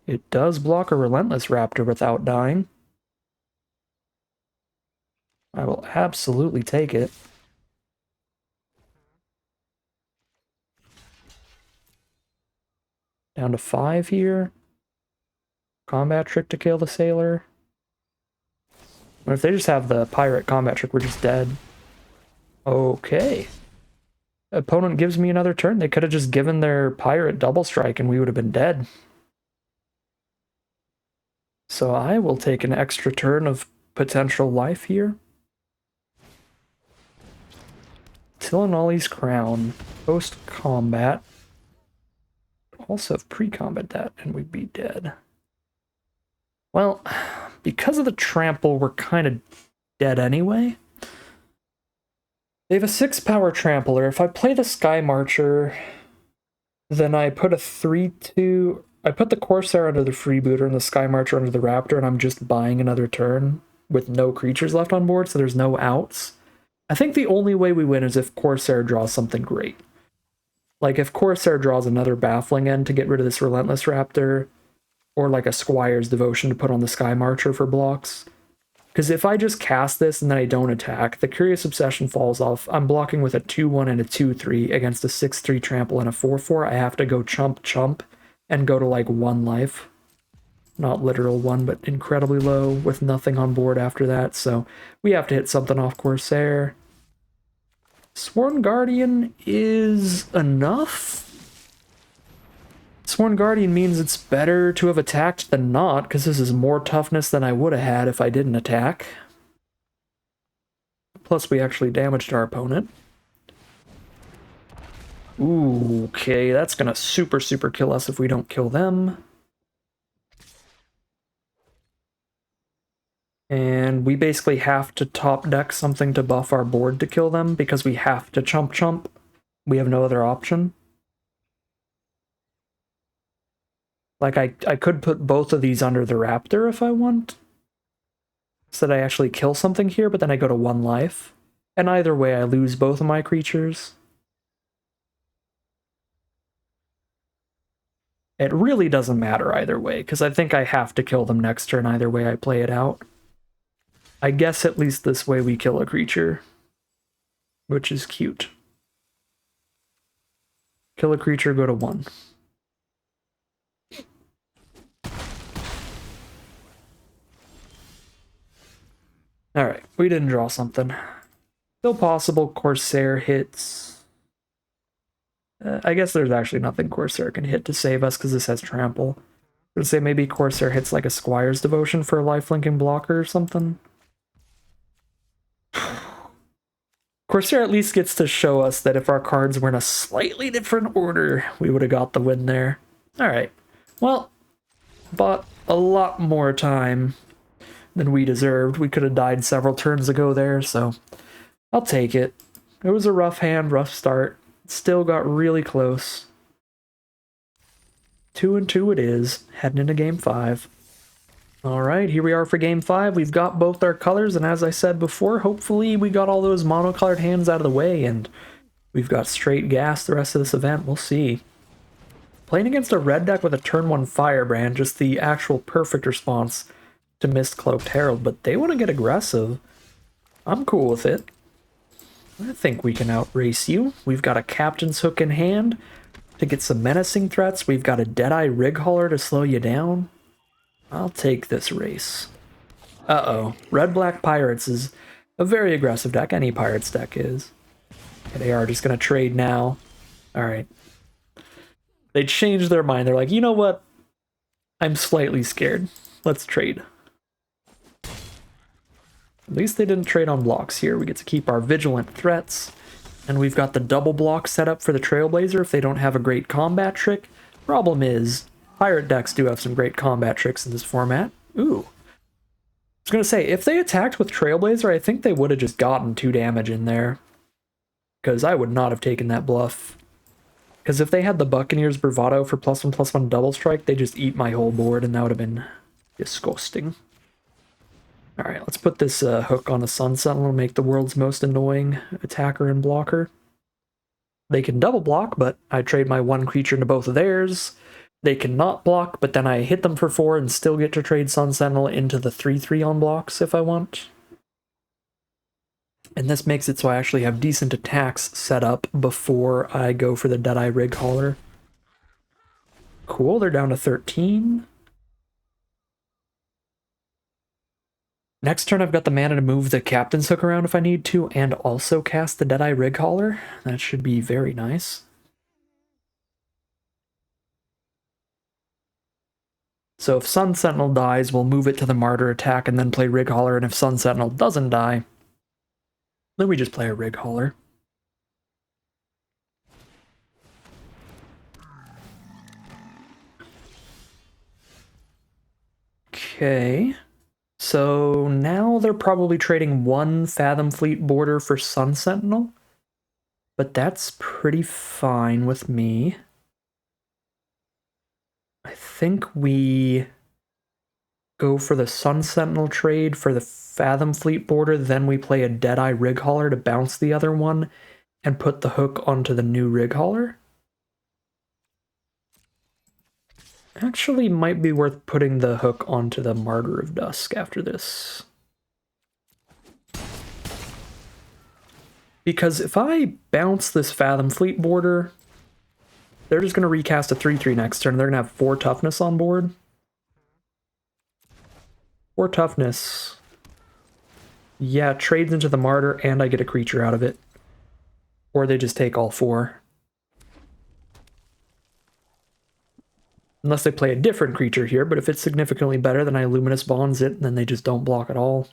it does block a Relentless Raptor without dying. I will absolutely take it. Down to 5 here. Combat trick to kill the sailor. What if they just have the pirate combat trick? We're just dead. Okay. Opponent gives me another turn. They could have just given their pirate double strike and we would have been dead. So I will take an extra turn of potential life here. Tillinolly's Crown. Post-combat. Also have pre-combat that, and we'd be dead. Well, because of the trample, we're kind of dead anyway. They have a 6-power trampler. If I play the Sky Marcher, then I put a 3-2... I put the Corsair under the Freebooter and the Sky Marcher under the Raptor, and I'm just buying another turn with no creatures left on board, so there's no outs. I think the only way we win is if Corsair draws something great. Like, if Corsair draws another Baffling End to get rid of this Relentless Raptor, or like a Squire's Devotion to put on the Sky Marcher for blocks. Because if I just cast this and then I don't attack, the Curious Obsession falls off. I'm blocking with a 2-1 and a 2-3 against a 6-3 trample and a 4-4. I have to go chump and go to like 1 life. Not literal 1, but incredibly low with nothing on board after that. So we have to hit something off Corsair. Sworn Guardian is enough. Sworn Guardian means it's better to have attacked than not, because this is more toughness than I would have had if I didn't attack. Plus, we actually damaged our opponent. Ooh, okay, that's gonna super kill us if we don't kill them. And we basically have to top deck something to buff our board to kill them, because we have to chump. We have no other option. Like, I could put both of these under the Raptor if I want. So that I actually kill something here, but then I go to 1 life. And either way, I lose both of my creatures. It really doesn't matter either way, because I think I have to kill them next turn either way I play it out. I guess at least this way we kill a creature. Which is cute. Kill a creature, go to 1. Alright, we didn't draw something. Still possible Corsair hits. I guess there's actually nothing Corsair can hit to save us because this has trample. I would say maybe Corsair hits like a Squire's Devotion for a lifelinking blocker or something. Corsair at least gets to show us that if our cards were in a slightly different order, we would have got the win there. Alright, well, bought a lot more time than we deserved. We could have died several turns ago there, so I'll take it. It was a rough hand, rough start. Still got really close. 2-2 it is, heading into Game 5. Alright, here we are for Game 5. We've got both our colors, and as I said before, hopefully we got all those monocolored hands out of the way, and we've got straight gas the rest of this event. We'll see. Playing against a red deck with a turn 1 Firebrand, just the actual perfect response to Mist-Cloaked Herald, but they want to get aggressive. I'm cool with it. I think we can outrace you. We've got a Captain's Hook in hand to get some menacing threats. We've got a Deadeye Rig Hauler to slow you down. I'll take this race. Uh-oh. Red-Black Pirates is a very aggressive deck. Any Pirates deck is. Okay, they are just going to trade now. Alright. They changed their mind. They're like, you know what? I'm slightly scared. Let's trade. At least they didn't trade on blocks here. We get to keep our vigilant threats. And we've got the double block set up for the Trailblazer if they don't have a great combat trick. Problem is, pirate decks do have some great combat tricks in this format. Ooh. I was going to say, if they attacked with Trailblazer, I think they would have just gotten 2 damage in there. because I would not have taken that bluff. Because if they had the Buccaneers Bravado for +1/+1 double strike, they just eat my whole board, and that would have been disgusting. Alright, let's put this hook on a Sun Sentinel and make the world's most annoying attacker and blocker. They can double block, but I trade my one creature into both of theirs. They cannot block, but then I hit them for 4 and still get to trade Sun Sentinel into the 3/3 on blocks if I want. And this makes it so I actually have decent attacks set up before I go for the Deadeye Rig Hauler. Cool, they're down to 13. Next turn I've got the mana to move the Captain's Hook around if I need to, and also cast the Deadeye Rig Hauler. That should be very nice. So if Sun Sentinel dies, we'll move it to the Martyr attack and then play Rig Hauler, and if Sun Sentinel doesn't die, then we just play a Rig Hauler. Okay. So now they're probably trading 1 Fathom Fleet border for Sun Sentinel. But that's pretty fine with me. I think we go for the Sun Sentinel trade for the Fathom Fleet border, then we play a Deadeye Rig Hauler to bounce the other one and put the hook onto the new Rig Hauler. Actually, might be worth putting the hook onto the Martyr of Dusk after this. Because if I bounce this Fathom Fleet border, they're just going to recast a 3/3 next turn. They're going to have 4 toughness on board. 4 toughness. Yeah, trades into the Martyr and I get a creature out of it. Or they just take all 4. Unless they play a different creature here, but if it's significantly better, then I Luminous Bonds it, and then they just don't block at all.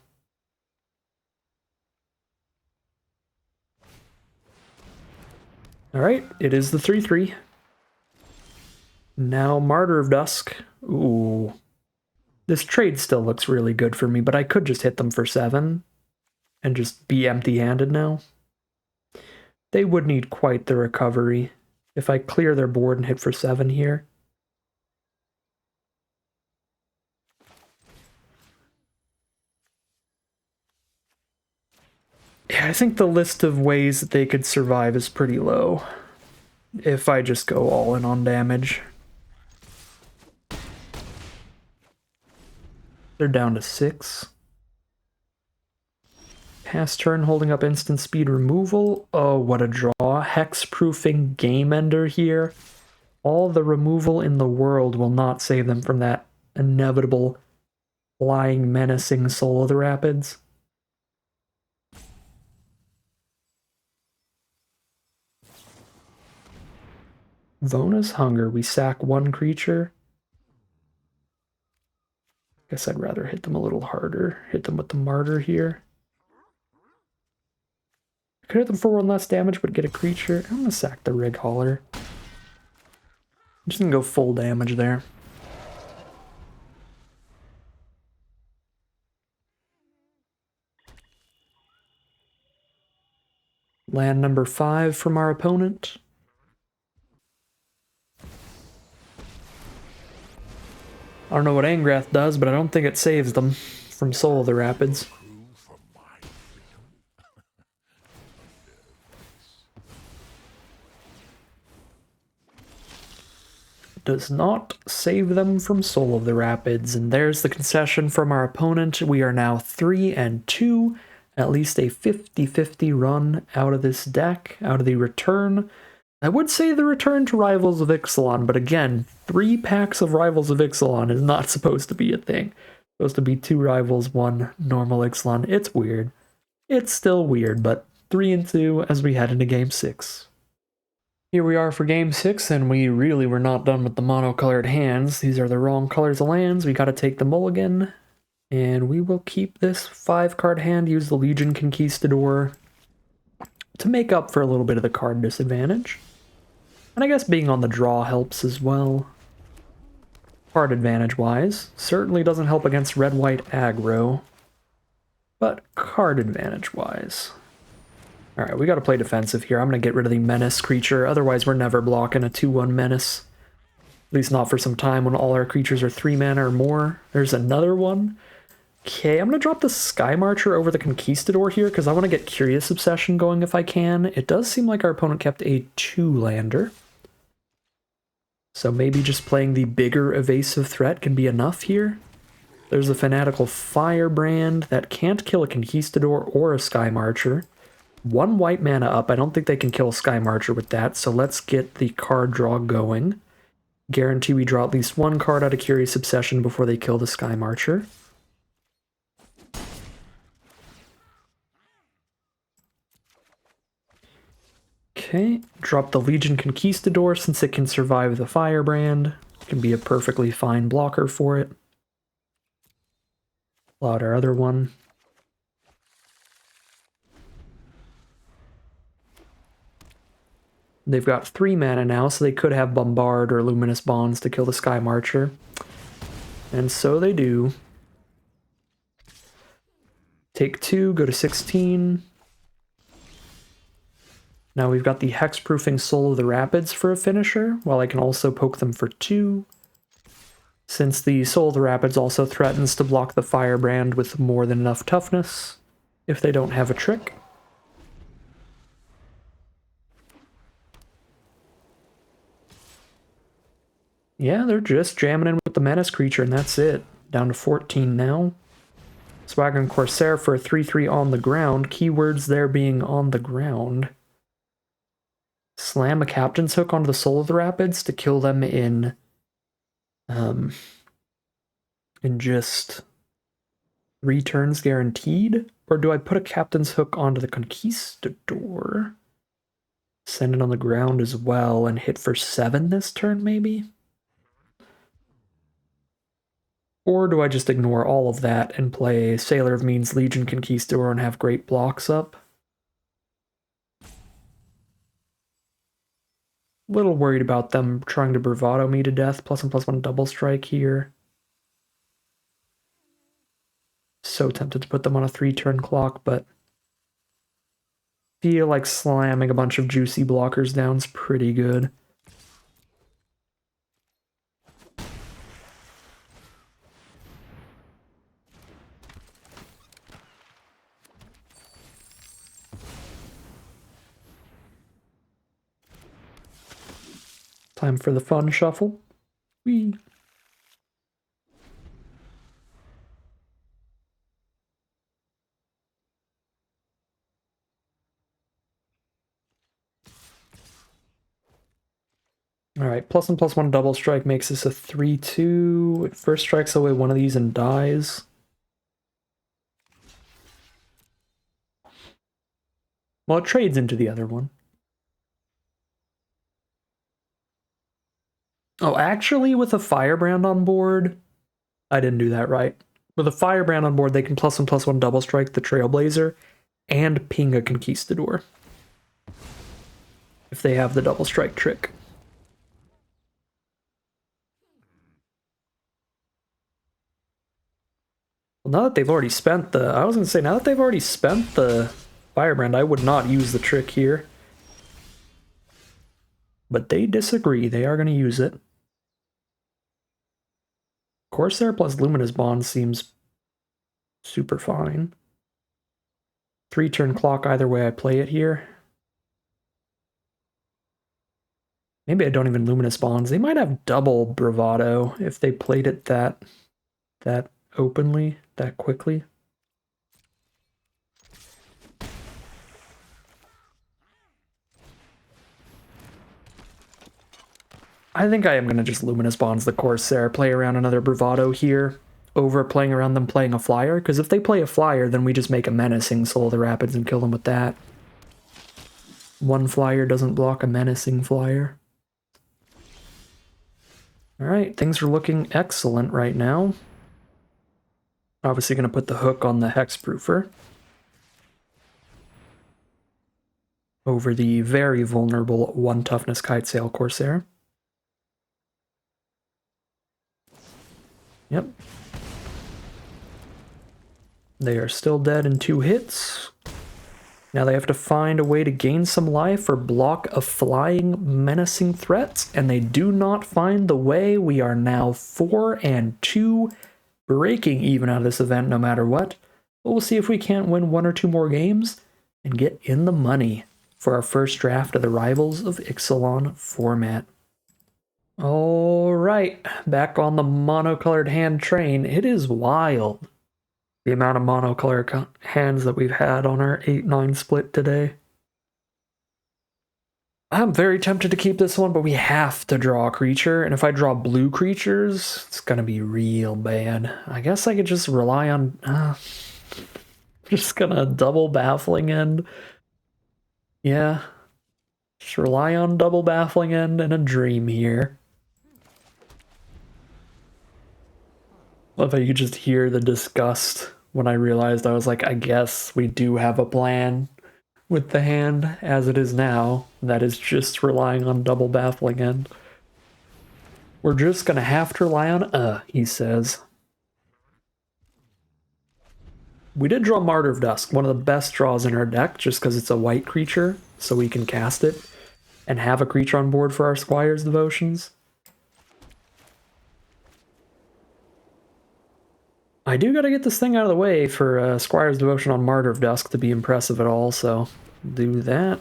Alright, it is the 3/3. Now Martyr of Dusk. Ooh. This trade still looks really good for me, but I could just hit them for 7 and just be empty-handed now. They would need quite the recovery if I clear their board and hit for 7 here. Yeah, I think the list of ways that they could survive is pretty low if I just go all in on damage. They're down to 6. Pass turn, holding up instant speed removal. Oh, what a draw. Hexproofing Game Ender here. All the removal in the world will not save them from that inevitable flying, menacing Soul of the Rapids. Vona's Hunger. We sack 1 creature. Guess I'd rather hit them a little harder. Hit them with the Martyr here. I could hit them for 1 less damage, but get a creature. I'm gonna sack the Rig Hauler. I'm just gonna go full damage there. Land number 5 from our opponent. I don't know what Angrath does, but I don't think it saves them from Soul of the Rapids. Does not save them from Soul of the Rapids, and there's the concession from our opponent. We are now 3-2, at least a 50-50 run out of this deck, out of the return. I would say the return to Rivals of Ixalan, but again, 3 packs of Rivals of Ixalan is not supposed to be a thing. It's supposed to be 2 Rivals, 1 normal Ixalan. It's weird. It's still weird, but 3-2 as we head into Game 6. Here we are for Game 6, and we really were not done with the monocolored hands. These are the wrong colors of lands. We gotta take the mulligan, and we will keep this 5-card hand, use the Legion Conquistador to make up for a little bit of the card disadvantage. And I guess being on the draw helps as well. Card advantage-wise. Certainly doesn't help against red-white aggro. But card advantage-wise. Alright, we gotta play defensive here. I'm gonna get rid of the menace creature, otherwise we're never blocking a 2-1 menace. At least not for some time when all our creatures are 3 mana or more. There's another one. Okay, I'm gonna drop the Sky Marcher over the Conquistador here because I want to get Curious Obsession going if I can. It does seem like our opponent kept a 2-lander. So maybe just playing the bigger evasive threat can be enough here. There's a Fanatical Firebrand that can't kill a Conquistador or a Sky Marcher. 1 white mana up. I don't think they can kill a Sky Marcher with that, so let's get the card draw going. Guarantee we draw at least 1 card out of Curious Obsession before they kill the Sky Marcher. Okay, drop the Legion Conquistador since it can survive the Firebrand. It can be a perfectly fine blocker for it. Pull out our other one. They've got 3 mana now, so they could have Bombard or Luminous Bonds to kill the Sky Marcher. And so they do. Take 2, go to 16. Now we've got the Hexproofing Soul of the Rapids for a finisher, while I can also poke them for 2. Since the Soul of the Rapids also threatens to block the Firebrand with more than enough toughness, if they don't have a trick. Yeah, they're just jamming in with the Menace creature, and that's it. Down to 14 now. Swaggering Corsair for a 3/3 on the ground. Keywords there being on the ground. Slam a Captain's Hook onto the Soul of the Rapids to kill them in just 3 turns guaranteed? Or do I put a Captain's Hook onto the Conquistador? Send it on the ground as well and hit for 7 this turn, maybe? Or do I just ignore all of that and play Sailor of Means, Legion Conquistador and have great blocks up? Little worried about them trying to bravado me to death. +1/+1 double strike here. So tempted to put them on a 3-turn clock, but feel like slamming a bunch of juicy blockers down is pretty good. Time for the fun shuffle. Whee! Alright, +1/+1 double strike makes this a 3/2. It first strikes away one of these and dies. Well, it trades into the other one. Oh, actually, with a Firebrand on board, I didn't do that right. With a Firebrand on board, they can +1/+1 double strike the Trailblazer and ping a Conquistador if they have the double strike trick. Well, now that they've already spent the... I was going to say, now that they've already spent the Firebrand, I would not use the trick here. But they disagree. They are going to use it. Corsair plus Luminous Bond seems super fine. 3-turn clock either way I play it here. Maybe I don't even Luminous Bonds. They might have double Bravado if they played it that openly, that quickly. I think I am going to just Luminous Bonds the Corsair, play around another Bravado here, over playing around them playing a Flyer, because if they play a Flyer, then we just make a Menacing Soul of the Rapids and kill them with that. 1 Flyer doesn't block a Menacing Flyer. Alright, things are looking excellent right now. Obviously going to put the hook on the Hexproofer. Over the very vulnerable 1 Toughness Kitesail Corsair. Yep. They are still dead in 2 hits. Now they have to find a way to gain some life or block a flying, menacing threat, and they do not find the way. We are now 4-2, breaking even out of this event no matter what. But we'll see if we can't win 1 or 2 more games and get in the money for our first draft of the Rivals of Ixalan format. Alright, back on the monocolored hand train. It is wild, the amount of monocolor hands that we've had on our 8-9 split today. I'm very tempted to keep this one, but we have to draw a creature, and if I draw blue creatures, it's gonna be real bad. I guess I could just rely on... just gonna double Baffling End. Yeah. Just rely on double Baffling End and a Dream here. Love how you could just hear the disgust when I realized I was like, I guess we do have a plan with the hand as it is now. That is just relying on double Baffling End. We're just gonna have to rely on he says. We did draw Martyr of Dusk, one of the best draws in our deck, just because it's a white creature, so we can cast it and have a creature on board for our Squire's Devotions. I do gotta get this thing out of the way for Squire's Devotion on Martyr of Dusk to be impressive at all, so do that.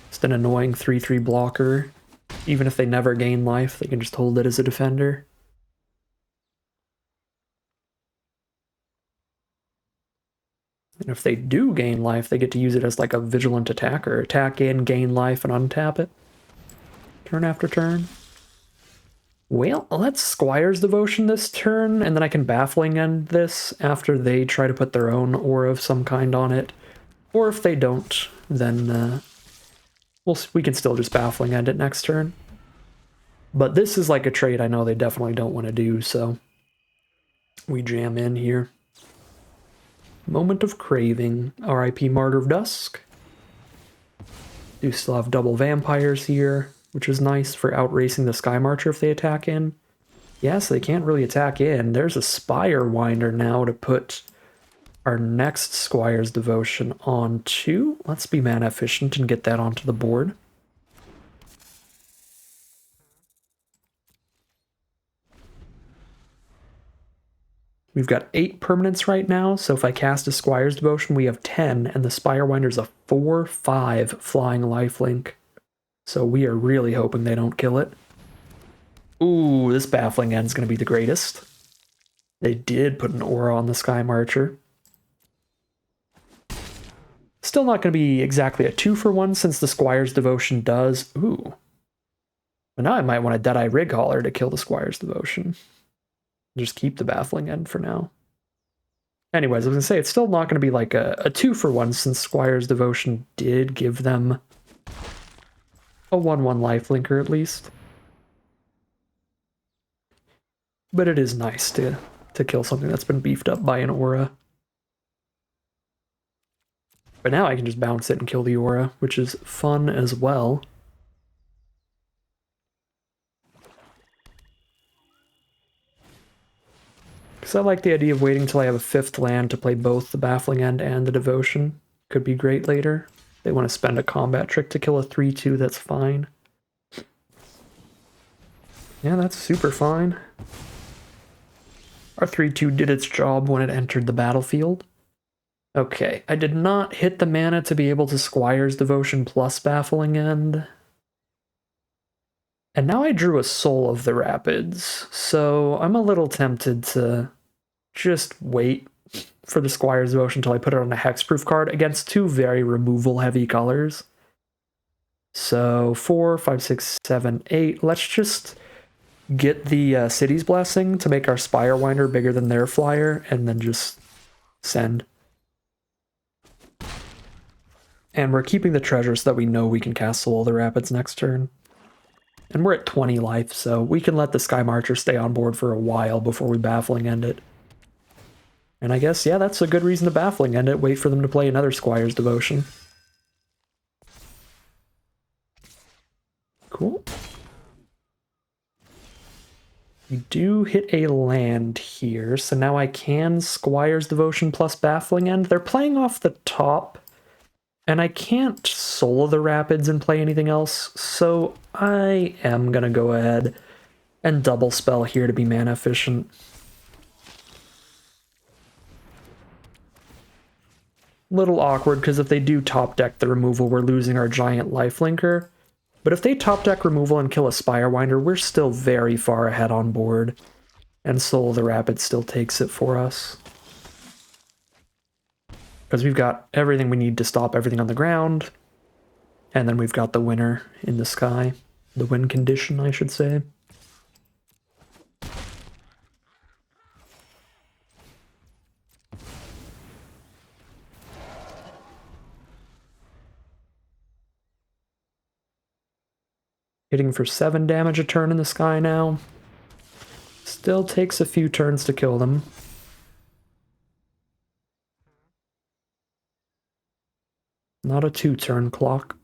Just an annoying 3/3 blocker. Even if they never gain life, they can just hold it as a defender. And if they do gain life, they get to use it as like a vigilant attacker. Attack in, gain life, and untap it. Turn after turn. Well, let's Squire's Devotion this turn, and then I can Baffling End this after they try to put their own aura of some kind on it. Or if they don't, then we can still just Baffling End it next turn. But this is like a trade I know they definitely don't want to do, so we jam in here. Moment of Craving, RIP Martyr of Dusk. Do still have double vampires here, which is nice for outracing the Sky Marcher if they attack in. Yes, they can't really attack in. There's a Spire Winder now to put our next Squire's Devotion onto. Let's be mana efficient and get that onto the board. We've got 8 permanents right now, so if I cast a Squire's Devotion, we have 10, and the Spire Winder's a 4/5 flying lifelink. So we are really hoping they don't kill it. Ooh, this Baffling End's going to be the greatest. They did put an aura on the Sky Marcher. Still not going to be exactly a 2-for-1 since the Squire's Devotion does. Ooh. But now I might want a Deadeye Rig Hauler to kill the Squire's Devotion. Just keep the Baffling End for now. Anyways, I was going to say, it's still not going to be like a 2-for-1 since Squire's Devotion did give them a 1/1 lifelinker at least. But it is nice to kill something that's been beefed up by an aura. But now I can just bounce it and kill the aura, which is fun as well. Because I like the idea of waiting till I have a 5th land to play both the Baffling End and the Devotion. Could be great later. They want to spend a combat trick to kill a 3/2, that's fine. Yeah, that's super fine. Our 3/2 did its job when it entered the battlefield. Okay, I did not hit the mana to be able to Squire's Devotion plus Baffling End. And now I drew a Soul of the Rapids, so I'm a little tempted to just wait for the Squire's Devotion until I put it on a hexproof card against 2 very removal-heavy colors. So 4, 5, 6, 7, 8. Let's just get the City's Blessing to make our Spire Winder bigger than their flyer, and then just send. And we're keeping the treasure so that we know we can cast Soul of the Rapids next turn. And we're at 20 life, so we can let the Sky Marcher stay on board for a while before we Baffling End it. And I guess, yeah, that's a good reason to Baffling End it. Wait for them to play another Squire's Devotion. Cool. We do hit a land here, so now I can Squire's Devotion plus Baffling End. They're playing off the top And I can't Soul of the Rapids and play anything else, so I am going to go ahead and double spell here to be mana efficient. Little awkward, because if they do top deck the removal, we're losing our giant lifelinker. But if they top deck removal and kill a Spirewinder, we're still very far ahead on board. And Soul of the Rapids still takes it for us. Because we've got everything we need to stop everything on the ground. And then we've got the winner in the sky. The win condition, I should say. Hitting for 7 damage a turn in the sky now. Still takes a few turns to kill them. Not a 2-turn clock.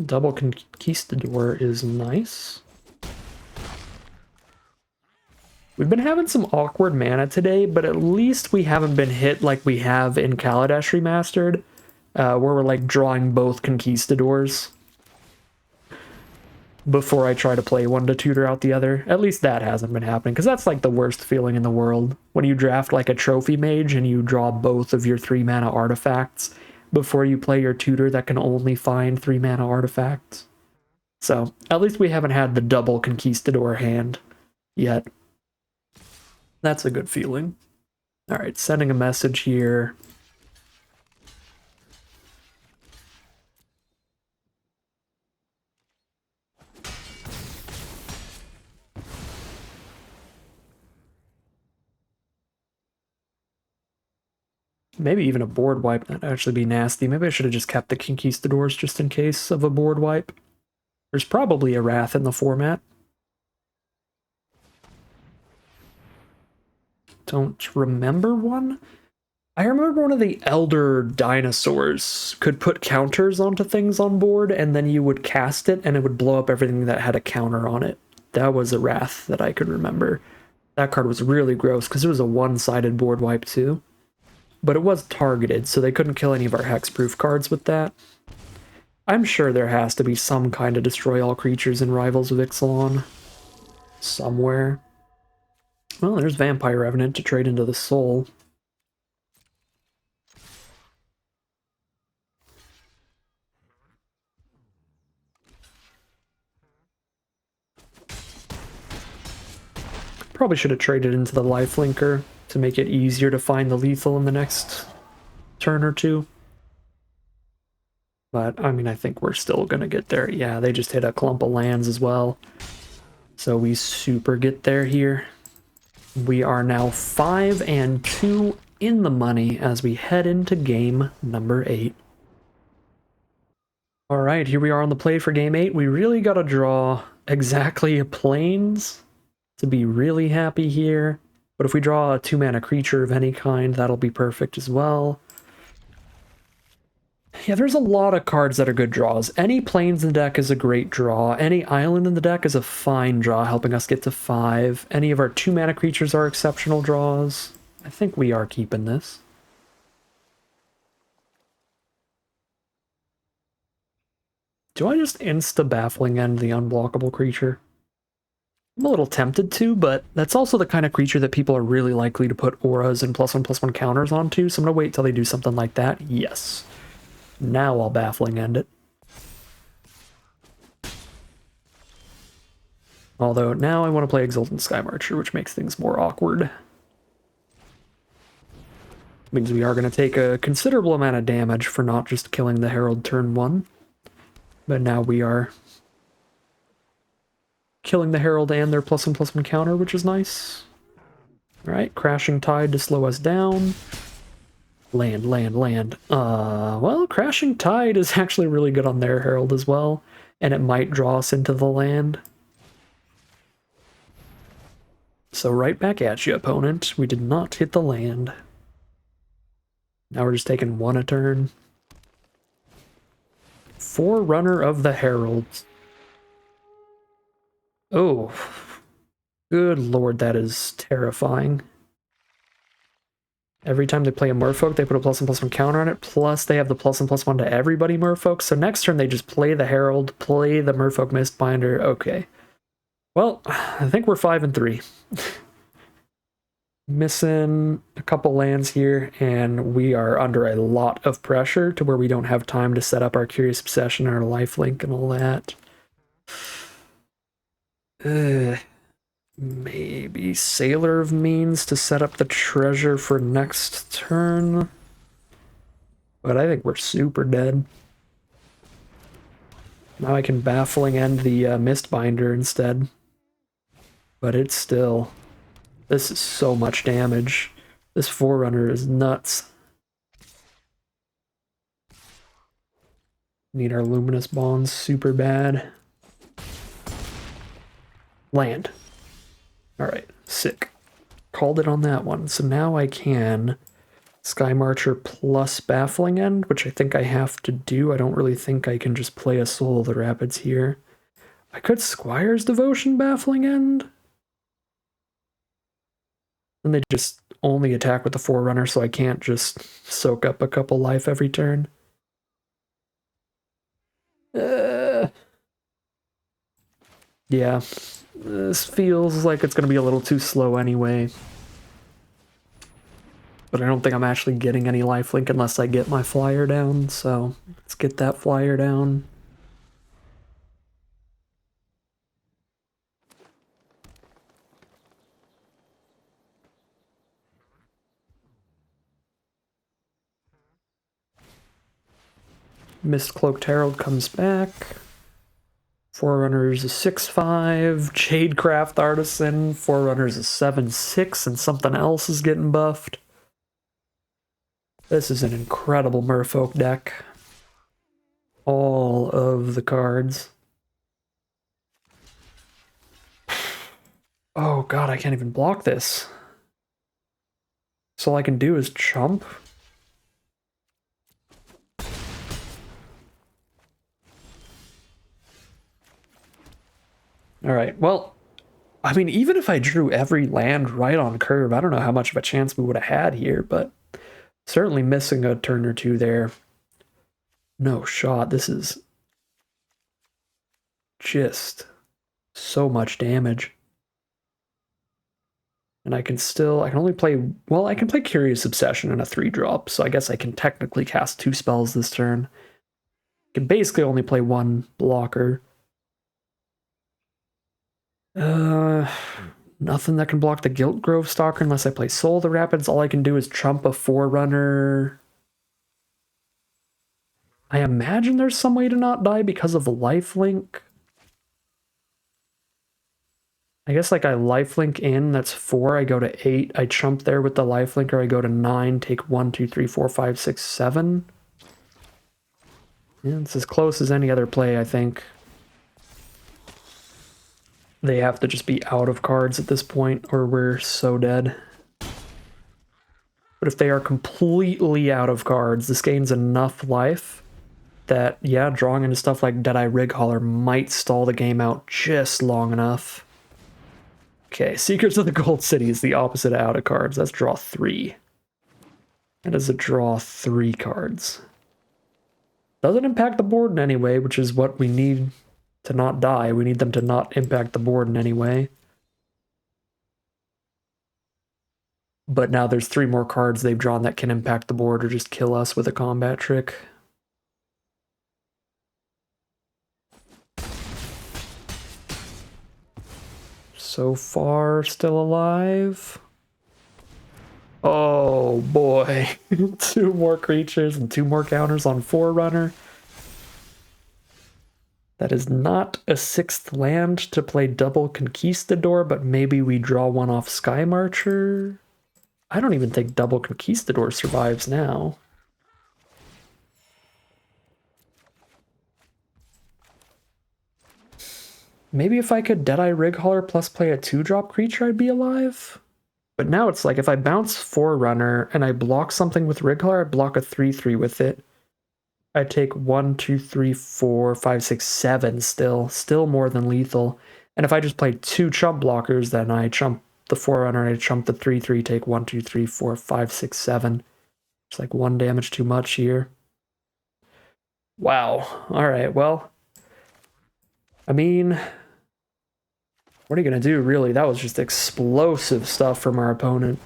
Double Conquistador is nice. We've been having some awkward mana today, but at least we haven't been hit like we have in Kaladesh Remastered, where we're like drawing both Conquistadors before I try to play one to tutor out the other. At least that hasn't been happening, because that's like the worst feeling in the world. When you draft like a trophy mage and you draw both of your 3-mana artifacts before you play your tutor that can only find 3-mana artifacts. So, at least we haven't had the double Conquistador hand yet. That's a good feeling. Alright, sending a message here. Maybe even a board wipe. That'd actually be nasty. Maybe I should have just kept the Conquistadors just in case of a board wipe. There's probably a Wrath in the format. Don't remember one? I remember one of the elder dinosaurs could put counters onto things on board, and then you would cast it, and it would blow up everything that had a counter on it. That was a Wrath that I could remember. That card was really gross, because it was a one-sided board wipe, too. But it was targeted, so they couldn't kill any of our hexproof cards with that. I'm sure there has to be some kind of destroy all creatures in Rivals of Ixalan. Somewhere. Well, there's Vampire Revenant to trade into the soul. Probably should have traded into the lifelinker to make it easier to find the lethal in the next turn or two. But, I mean, I think we're still going to get there. Yeah, they just hit a clump of lands as well. So we super get there here. We are now 5-2 in the money as we head into game number 8. Alright, here we are on the play for game 8. We really got to draw exactly planes to be really happy here. But if we draw a 2-mana creature of any kind, that'll be perfect as well. Yeah, there's a lot of cards that are good draws. Any planes in the deck is a great draw. Any island in the deck is a fine draw, helping us get to 5. Any of our 2-mana creatures are exceptional draws. I think we are keeping this. Do I just insta-baffling end the unblockable creature? I'm a little tempted to, but that's also the kind of creature that people are really likely to put auras and +1/+1 counters onto, so I'm going to wait till they do something like that. Yes. Now I'll baffling end it. Although now I want to play Exultant Sky Marcher, which makes things more awkward. Means we are going to take a considerable amount of damage for not just killing the Herald turn 1. But now we are killing the Herald and their +1/+1 counter, which is nice. Alright, Crashing Tide to slow us down. Land. Well, Crashing Tide is actually really good on their Herald as well, and it might draw us into the land. So right back at you, opponent. We did not hit the land. Now we're just taking 1 a turn. Forerunner of the Heralds. Oh, Good lord, that is terrifying. Every time they play a merfolk, they put a +1/+1 counter on it, plus they have the +1/+1 to everybody merfolk, so next turn they just play the Herald, play the Merfolk Mistbinder. Okay. Well, I think we're 5-3. Missing a couple lands here, and we are under a lot of pressure to where we don't have time to set up our Curious Obsession, our lifelink, and all that. Maybe Sailor of Means to set up the treasure for next turn. But I think we're super dead. Now I can Baffling End the Mistbinder instead. But it's still... This is so much damage. This Forerunner is nuts. Need our Luminous Bonds super bad. Land. Alright, sick. Called it on that one. So now I can Sky Marcher plus Baffling End, which I think I have to do. I don't really think I can just play a Soul of the Rapids here. I could Squire's Devotion Baffling End. And they just only attack with the Forerunner, so I can't just soak up a couple life every turn. Yeah, this feels like it's going to be a little too slow anyway. But I don't think I'm actually getting any lifelink unless I get my flyer down, so let's get that flyer down. Mistcloaked Herald comes back. Forerunner's a 6/5. Jadecraft Artisan. Forerunner's a 7/6, and something else is getting buffed. This is an incredible Merfolk deck. All of the cards. Oh god, I can't even block this. So all I can do is chump. Alright, well, I mean, even if I drew every land right on curve, I don't know how much of a chance we would have had here, but certainly missing a turn or two there. No shot. This is just so much damage. And I can only play, well, I can play Curious Obsession in a 3-drop, so I guess I can technically cast 2 spells this turn. I can basically only play 1 blocker. Nothing that can block the Guilt Grove Stalker unless I play Soul of the Rapids. All I can do is trump a Forerunner. I imagine there's some way to not die because of lifelink. I guess like I lifelink in, that's 4, I go to 8, I trump there with the lifelink, or I go to 9, take 1, 2, 3, 4, 5, 6, 7. Yeah, it's as close as any other play, I think. They have to just be out of cards at this point, or we're so dead. But if they are completely out of cards, this gains enough life that, yeah, drawing into stuff like Deadeye Righauler might stall the game out just long enough. Okay, Seekers of the Gold City is the opposite of out of cards. That's draw 3. That is a draw 3 cards. Doesn't impact the board in any way, which is what we need to not die. We need them to not impact the board in any way. But now there's 3 more cards they've drawn that can impact the board or just kill us with a combat trick. So far, still alive. Oh boy. 2 more creatures and 2 more counters on Forerunner. That is not a 6th land to play double Conquistador, but maybe we draw one off Sky Marcher. I don't even think double Conquistador survives now. Maybe if I could Deadeye Righauler plus play a 2-drop creature, I'd be alive? But now it's like, if I bounce Forerunner and I block something with Righauler, I block a 3/3 with it. I take 1, 2, 3, 4, 5, 6, 7 still. Still more than lethal. And if I just played 2 chump blockers, then I chump the Forerunner, I chump the 3/3, take 1, 2, 3, 4, 5, 6, 7. It's like 1 damage too much here. Wow. Alright, well. I mean, what are you going to do, really? That was just explosive stuff from our opponent.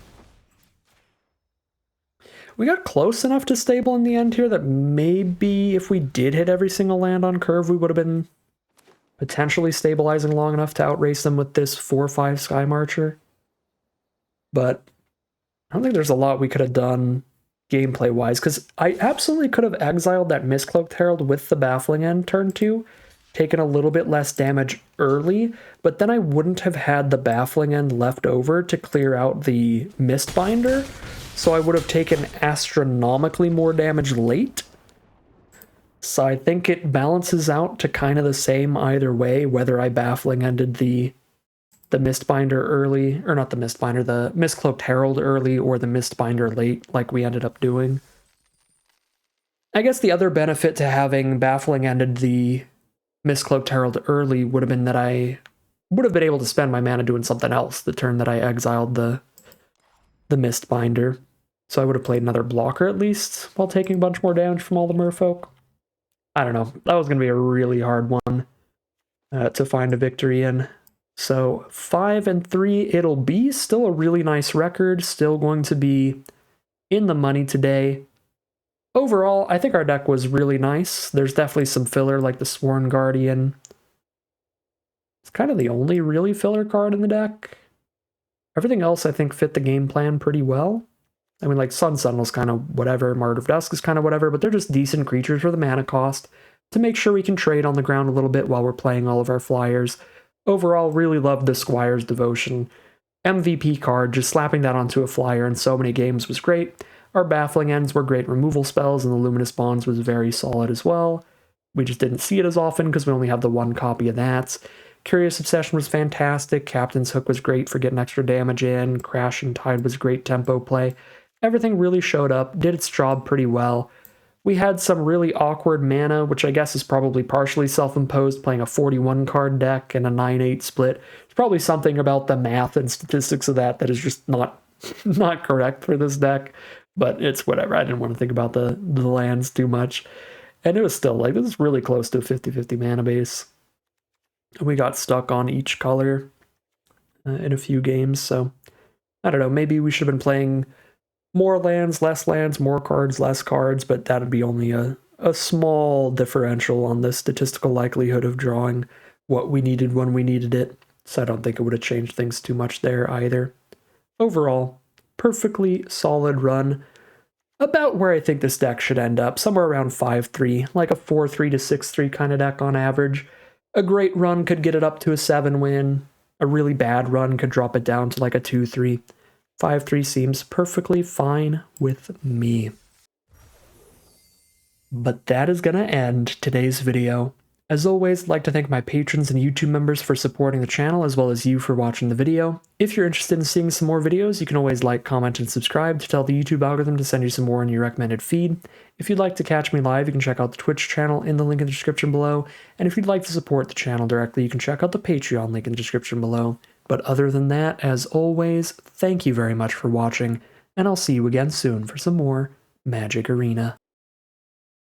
We got close enough to stable in the end here that maybe if we did hit every single land on curve, we would have been potentially stabilizing long enough to outrace them with this 4/5 Sky Marcher. But I don't think there's a lot we could have done gameplay-wise, because I absolutely could have exiled that Mistcloaked Herald with the Baffling End turn 2, taken a little bit less damage early, but then I wouldn't have had the Baffling End left over to clear out the Mistbinder, so I would have taken astronomically more damage late. So I think it balances out to kind of the same either way, whether I Baffling Ended the Mistbinder early, or not the Mistbinder, the Mistcloaked Herald early, or the Mistbinder late, like we ended up doing. I guess the other benefit to having Baffling Ended the Mistcloaked Herald early would have been that I would have been able to spend my mana doing something else the turn that I exiled the Mistbinder. So I would have played another blocker at least, while taking a bunch more damage from all the merfolk. I don't know. That was going to be a really hard one to find a victory in. So 5-3 it'll be. Still a really nice record. Still going to be in the money today. Overall, I think our deck was really nice. There's definitely some filler, like the Sworn Guardian. It's kind of the only really filler card in the deck. Everything else, I think, fit the game plan pretty well. I mean, like, Sun Sentinel's kind of whatever, Martyr of Dusk is kind of whatever, but they're just decent creatures for the mana cost to make sure we can trade on the ground a little bit while we're playing all of our flyers. Overall, really loved the Squire's Devotion. MVP card, just slapping that onto a flyer in so many games was great. Our Baffling Ends were great removal spells, and the Luminous Bonds was very solid as well. We just didn't see it as often because we only have the 1 copy of that. Curious Obsession was fantastic. Captain's Hook was great for getting extra damage in. Crashing Tide was great tempo play. Everything really showed up, did its job pretty well. We had some really awkward mana, which I guess is probably partially self-imposed, playing a 41 card deck and a 9-8 split. It's probably something about the math and statistics of that is just not correct for this deck, but it's whatever. I didn't want to think about the lands too much. And it was still like, this is really close to a 50-50 mana base. We got stuck on each color in a few games, so I don't know, maybe we should have been playing more lands, less lands, more cards, less cards, but that would be only a small differential on the statistical likelihood of drawing what we needed when we needed it, so I don't think it would have changed things too much there either. Overall, perfectly solid run, about where I think this deck should end up, somewhere around 5-3, like a 4-3 to 6-3 kind of deck on average. A great run could get it up to a 7-win, a really bad run could drop it down to like a 2-3. 5-3 seems perfectly fine with me. But that is going to end today's video. As always, I'd like to thank my patrons and YouTube members for supporting the channel, as well as you for watching the video. If you're interested in seeing some more videos, you can always like, comment, and subscribe to tell the YouTube algorithm to send you some more in your recommended feed. If you'd like to catch me live, you can check out the Twitch channel in the link in the description below. And if you'd like to support the channel directly, you can check out the Patreon link in the description below. But other than that, as always, thank you very much for watching, and I'll see you again soon for some more Magic Arena.